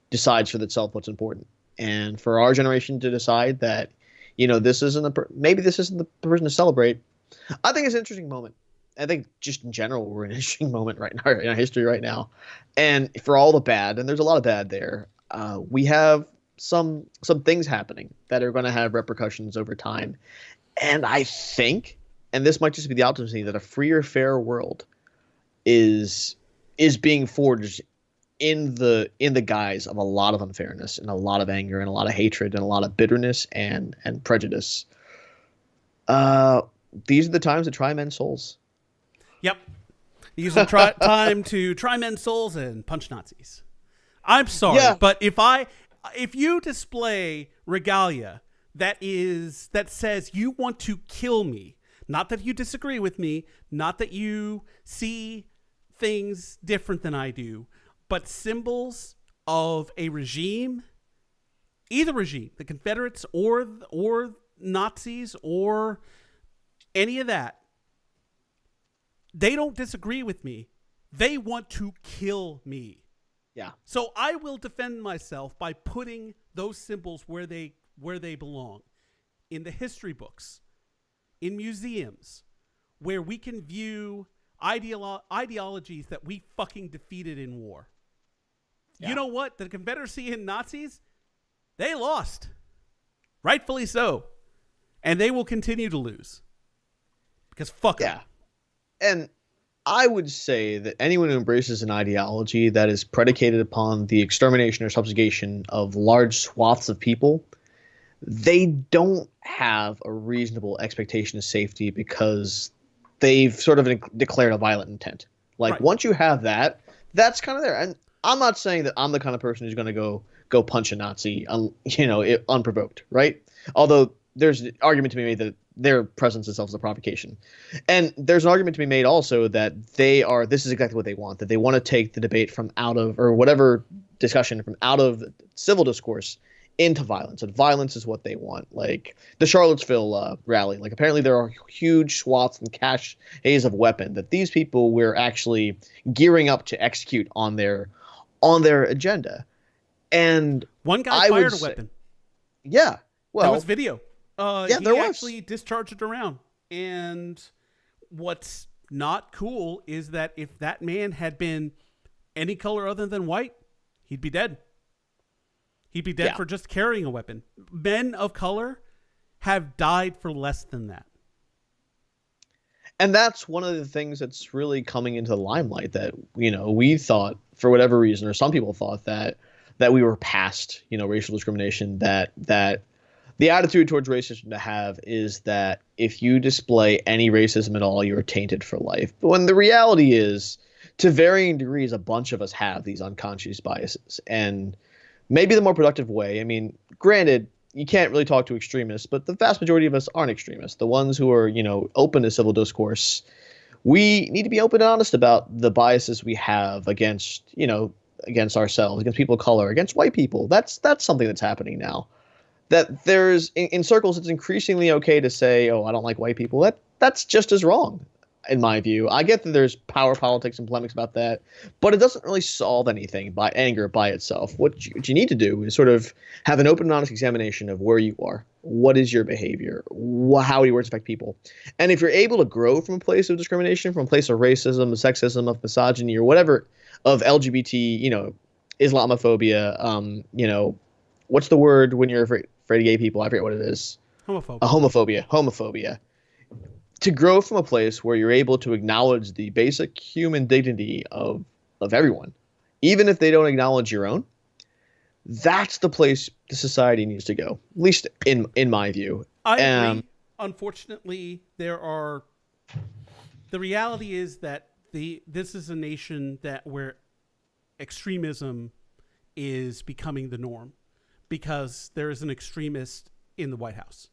decides for itself what's important. And for our generation to decide that, this isn't maybe this isn't the person to celebrate, I think it's an interesting moment. I think just in general, we're in an interesting moment right now in our history right now. And for all the bad, and there's a lot of bad there, we have some things happening that are going to have repercussions over time. And I think, and this might just be the optimism, that a freer, fairer world is being forged in the guise of a lot of unfairness and a lot of anger and a lot of hatred and a lot of bitterness and prejudice. These are the times to try men's souls. Yep. These are time to try men's souls and punch Nazis. I'm sorry, but if you display regalia that says you want to kill me, not that you disagree with me, not that you see things different than I do, but symbols of a regime, either regime, the Confederates or Nazis or any of that, they don't disagree with me. They want to kill me. Yeah. So I will defend myself by putting those symbols where they belong, in the history books, in museums, where we can view ideologies that we fucking defeated in war. Yeah. You know what? The Confederacy and Nazis, they lost. Rightfully so. And they will continue to lose. Because fuck them. And I would say that anyone who embraces an ideology that is predicated upon the extermination or subjugation of large swaths of people, they don't have a reasonable expectation of safety because they've sort of declared a violent intent. Like, once you have that, that's kind of there. And I'm not saying that I'm the kind of person who's going to go punch a Nazi, unprovoked, right? Although there's an argument to be made that their presence itself is a provocation. And there's an argument to be made also that this is exactly what they want, that they want to take the debate from out of, or whatever discussion from out of civil discourse into violence. And violence is what they want. Like the Charlottesville rally, like apparently there are huge swaths and caches of weapon that these people were actually gearing up to execute on their agenda. And one guy fired a weapon. Yeah. Well, there was video. He there was. Actually discharged it around. And what's not cool is that if that man had been any color other than white, he'd be dead. He'd be dead for just carrying a weapon. Men of color have died for less than that. And that's one of the things that's really coming into the limelight, that, we thought, for whatever reason, or some people thought that we were past, racial discrimination, that the attitude towards racism to have is that if you display any racism at all, you're tainted for life. But when the reality is, to varying degrees, a bunch of us have these unconscious biases. And maybe the more productive way, I mean, granted, you can't really talk to extremists, but the vast majority of us aren't extremists. The ones who are, open to civil discourse, we need to be open and honest about the biases we have against ourselves, against people of color, against white people. That's something that's happening now. That there's in circles, it's increasingly okay to say, "Oh, I don't like white people." That's just as wrong, in my view. I get that there's power politics and polemics about that, but it doesn't really solve anything by anger by itself. What you need to do is sort of have an open and honest examination of where you are. What is your behavior? How do your words affect people? And if you're able to grow from a place of discrimination, from a place of racism, of sexism, of misogyny, or whatever, of LGBT, Islamophobia, what's the word when you're afraid of gay people? I forget what it is. Homophobia. To grow from a place where you're able to acknowledge the basic human dignity of everyone, even if they don't acknowledge your own, that's the place the society needs to go, at least in my view. I agree. Unfortunately, the reality is that this is a nation where extremism is becoming the norm, because there is an extremist in the White House.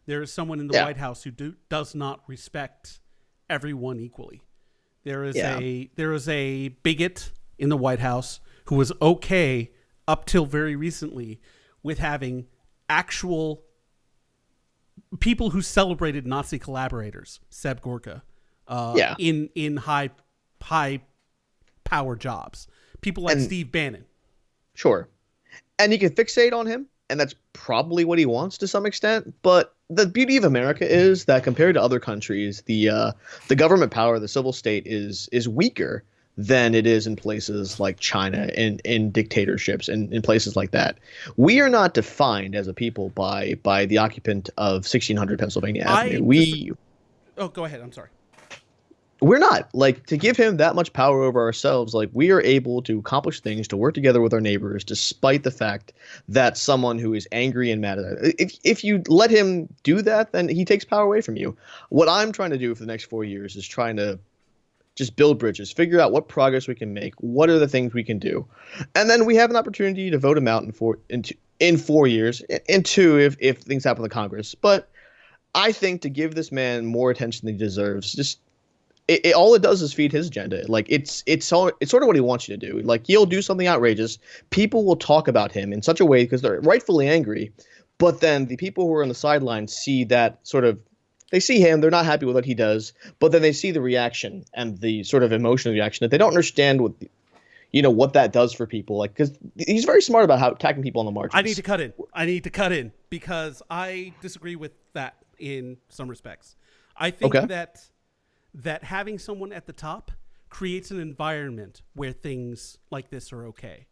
There is someone in the White House who does not respect everyone equally. There is a bigot in the White House who was okay up till very recently with having actual people who celebrated Nazi collaborators, Seb Gorka, in high power jobs. People like Steve Bannon. Sure. And you can fixate on him, and that's probably what he wants to some extent. But the beauty of America is that compared to other countries, the government power, the civil state is weaker than it is in places like China and in dictatorships and in places like that. We are not defined as a people by the occupant of 1600 Pennsylvania Avenue. Oh, go ahead. I'm sorry. we're not like to give him that much power over ourselves. Like we are able to accomplish things, to work together with our neighbors, despite the fact that someone who is angry and mad at it. If you let him do that, then he takes power away from you. What I'm trying to do for the next 4 years is trying to just build bridges, figure out what progress we can make, what are the things we can do, and then we have an opportunity to vote him out in 4 years, in two if things happen with Congress. But I think to give this man more attention than he deserves, just all it does is feed his agenda. Like it's sort of what he wants you to do. Like he'll do something outrageous, people will talk about him in such a way because they're rightfully angry, but then the people who are on the sidelines see that sort of. They see him, they're not happy with what he does, but then they see the reaction and the sort of emotional reaction that they don't understand what that does for people. Like, because he's very smart about how attacking people on the margins. I need to cut in because I disagree with that in some respects. I think that having someone at the top creates an environment where things like this are okay.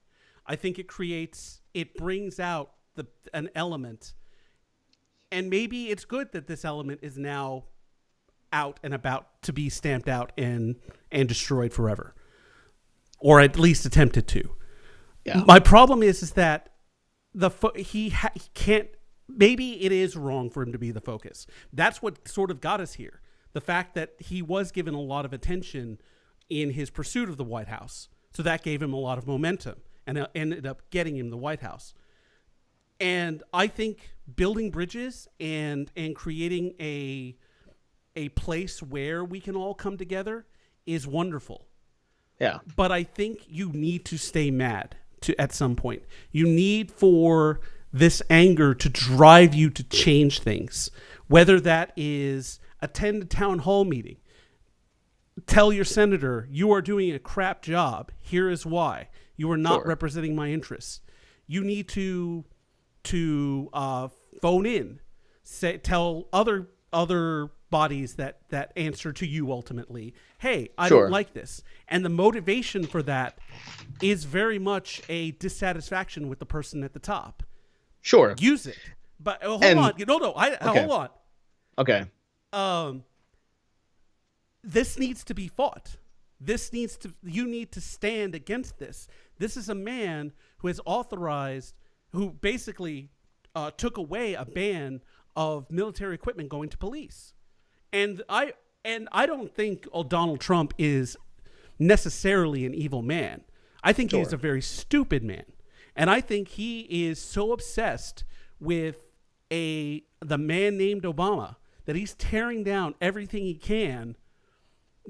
I think it brings out an element. And maybe it's good that this element is now out and about to be stamped out and destroyed forever, or at least attempted to. Yeah. My problem is that he can't. Maybe it is wrong for him to be the focus. That's what sort of got us here. The fact that he was given a lot of attention in his pursuit of the White House, so that gave him a lot of momentum and ended up getting him the White House. And I think building bridges and creating a place where we can all come together is wonderful. Yeah. But I think you need to stay mad at some point. You need for this anger to drive you to change things, whether that is attend a town hall meeting, tell your senator you are doing a crap job. Here is why. You are not representing my interests. You need to phone in, tell other bodies that answer to you ultimately, hey, I don't like this. And the motivation for that is very much a dissatisfaction with the person at the top. Sure. Use it. But hold on. Hold on. Okay. This needs to be fought. You need to stand against this. This is a man who basically took away a ban of military equipment going to police. And I don't think Donald Trump is necessarily an evil man. I think he's a very stupid man. And I think he is so obsessed with the man named Obama that he's tearing down everything he can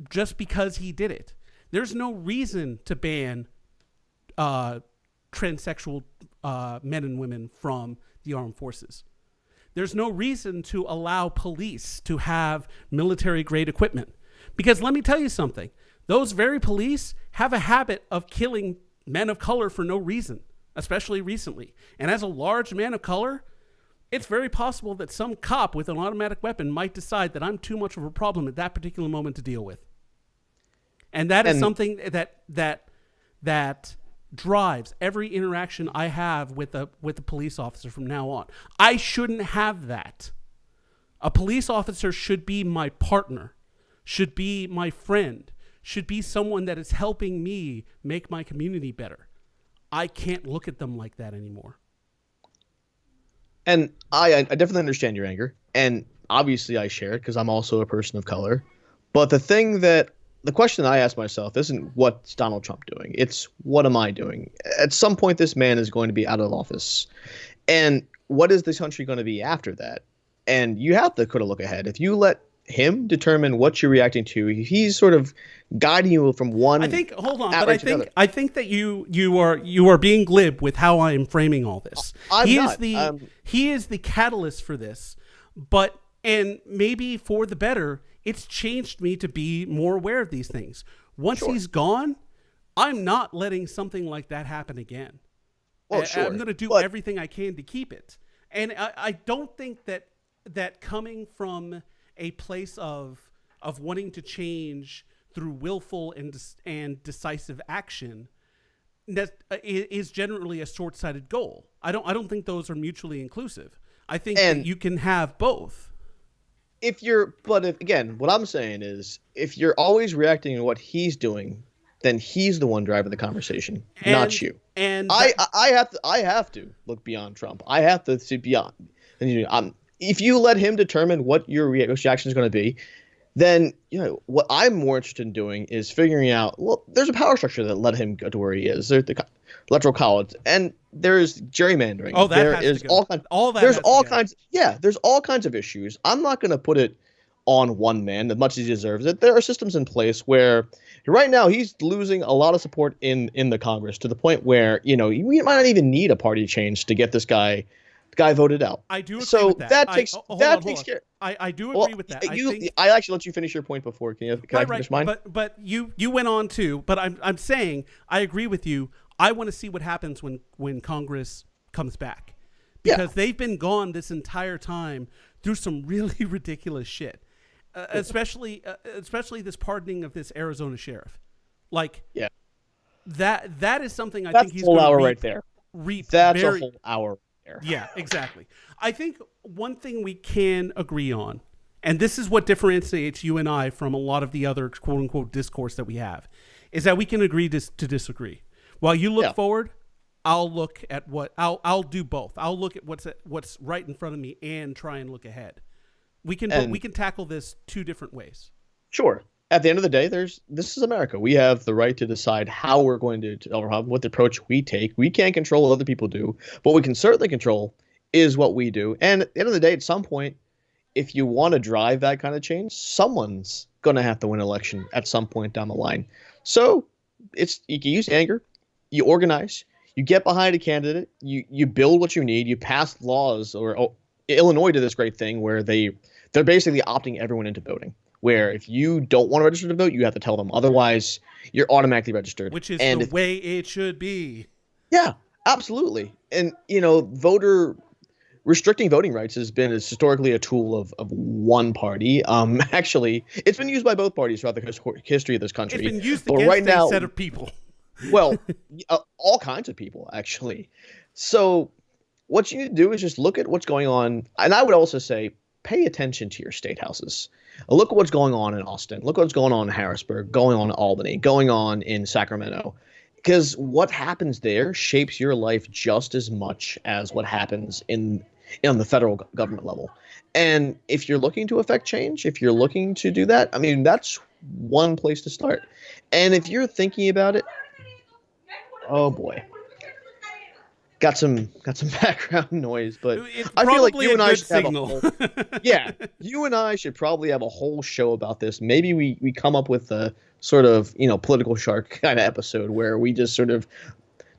just because he did it. There's no reason to ban transsexual men and women from the armed forces. There's no reason to allow police to have military-grade equipment. Because let me tell you something. Those very police have a habit of killing men of color for no reason, especially recently. And as a large man of color, it's very possible that some cop with an automatic weapon might decide that I'm too much of a problem at that particular moment to deal with. And that is something that drives every interaction I have with a police officer from now on. I shouldn't have that. A police officer should be my partner, should be my friend, should be someone that is helping me make my community better. I can't look at them like that anymore. And I definitely understand your anger, and obviously I share it because I'm also a person of color. But the question I ask myself isn't what's Donald Trump doing. It's what am I doing? At some point, this man is going to be out of office. And what is this country going to be after that? And you have to kind of look ahead. If you let him determine what you're reacting to, he's sort of guiding you from one. I think that you are being glib with how I am framing all this. He is the catalyst for this, and maybe for the better. It's changed me to be more aware of these things. Once he's gone, I'm not letting something like that happen again. I'm going to do everything I can to keep it. And I don't think that coming from a place of wanting to change through willful and decisive action that is generally a short-sighted goal. I don't think those are mutually inclusive. I think that you can have both. again, what I'm saying is, if you're always reacting to what he's doing, then he's the one driving the conversation, not you. And I have to look beyond Trump. I have to see beyond. And if you let him determine what your reaction is going to be, then what I'm more interested in doing is figuring out. Well, there's a power structure that led him go to where he is. There's the electoral college, and there's gerrymandering. Oh, that has to go. There's all kinds. Yeah, there's all kinds of issues. I'm not going to put it on one man as much as he deserves it. There are systems in place where right now he's losing a lot of support in the Congress, to the point where we might not even need a party change to get this guy voted out. I do agree with that. That takes care. I do agree with that. I actually let you finish your point before. Can I finish mine? But you went on too. But I'm saying I agree with you. I want to see what happens when Congress comes back, because they've been gone this entire time through some really ridiculous shit. Especially this pardoning of this Arizona sheriff. That is something That's think he's a whole going hour to right there. That's a whole hour there. Yeah, exactly. I think one thing we can agree on, and this is what differentiates you and I from a lot of the other quote unquote discourse that we have, is that we can agree to disagree. While you look forward, I'll look at I'll do both. I'll look at what's right in front of me and try and look ahead. We can tackle this two different ways. Sure. At the end of the day, this is America. We have the right to decide how we're going to what the approach we take. We can't control what other people do. What we can certainly control is what we do. And at the end of the day, at some point, if you want to drive that kind of change, someone's going to have to win an election at some point down the line. So you can use anger, you organize, you get behind a candidate, you build what you need, you pass laws. Illinois did this great thing where they're basically opting everyone into voting, where if you don't want to register to vote, you have to tell them. Otherwise, you're automatically registered. Which is the way it should be. Yeah, absolutely. And, restricting voting rights has been historically a tool of one party. Actually, it's been used by both parties throughout the history of this country. It's been used against a set of people. Well, all kinds of people, actually. So what you need to do is just look at what's going on. And I would also say, pay attention to your state houses. Look at what's going on in Austin. Look at what's going on in Harrisburg, going on in Albany, going on in Sacramento. Because what happens there shapes your life just as much as what happens in the federal government level. And if you're looking to affect change, if you're looking to do that, I mean, that's one place to start. And if you're thinking about it, oh boy. Got some background noise, but I feel like you and I should have a whole, you and I should probably have a whole show about this. Maybe we come up with a sort of, political shark kind of episode where we just sort of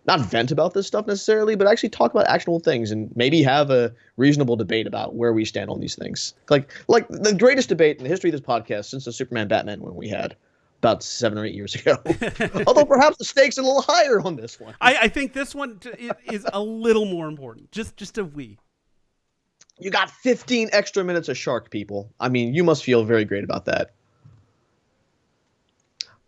not vent about this stuff necessarily, but actually talk about actionable things and maybe have a reasonable debate about where we stand on these things. Like the greatest debate in the history of this podcast since the Superman Batman one we had about 7 or 8 years ago. Although perhaps the stakes are a little higher on this one. I think this one is a little more important. Just a wee. You got 15 extra minutes of Shark, people. I mean, you must feel very great about that.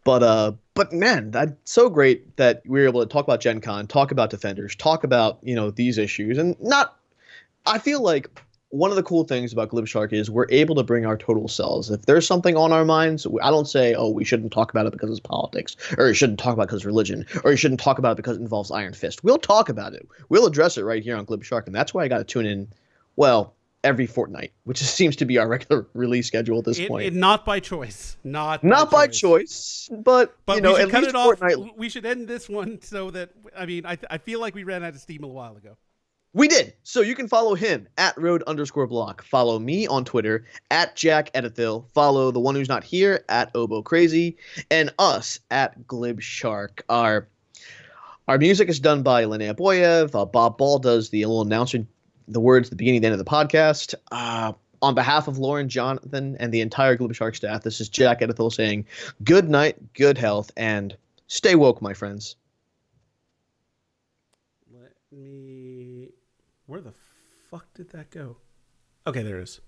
But man, that's so great that we were able to talk about Gen Con, talk about Defenders, talk about, these issues. And I feel like one of the cool things about Glib Shark is we're able to bring our total selves. If there's something on our minds, I don't say, oh, we shouldn't talk about it because it's politics, or you shouldn't talk about it because it's religion, or you shouldn't talk about it because it involves Iron Fist. We'll talk about it. We'll address it right here on Glib Shark. And that's why I got to tune in, every fortnight, which seems to be our regular release schedule at this point. Not by choice. Not by choice, but we should at cut least it off. fortnightly. We should end this one so that, I feel like we ran out of steam a while ago. We did. So you can follow him at @road_block. Follow me on Twitter at Jack Edithil. Follow the one who's not here at Obo Crazy, and us at Glib Shark. Our music is done by Linnea Boyev. Bob Ball does the little announcer, the words at the beginning and end of the podcast. On behalf of Lauren, Jonathan, and the entire Glib Shark staff, this is Jack Edithil saying good night, good health, and stay woke, my friends. Where the fuck did that go? Okay, there it is.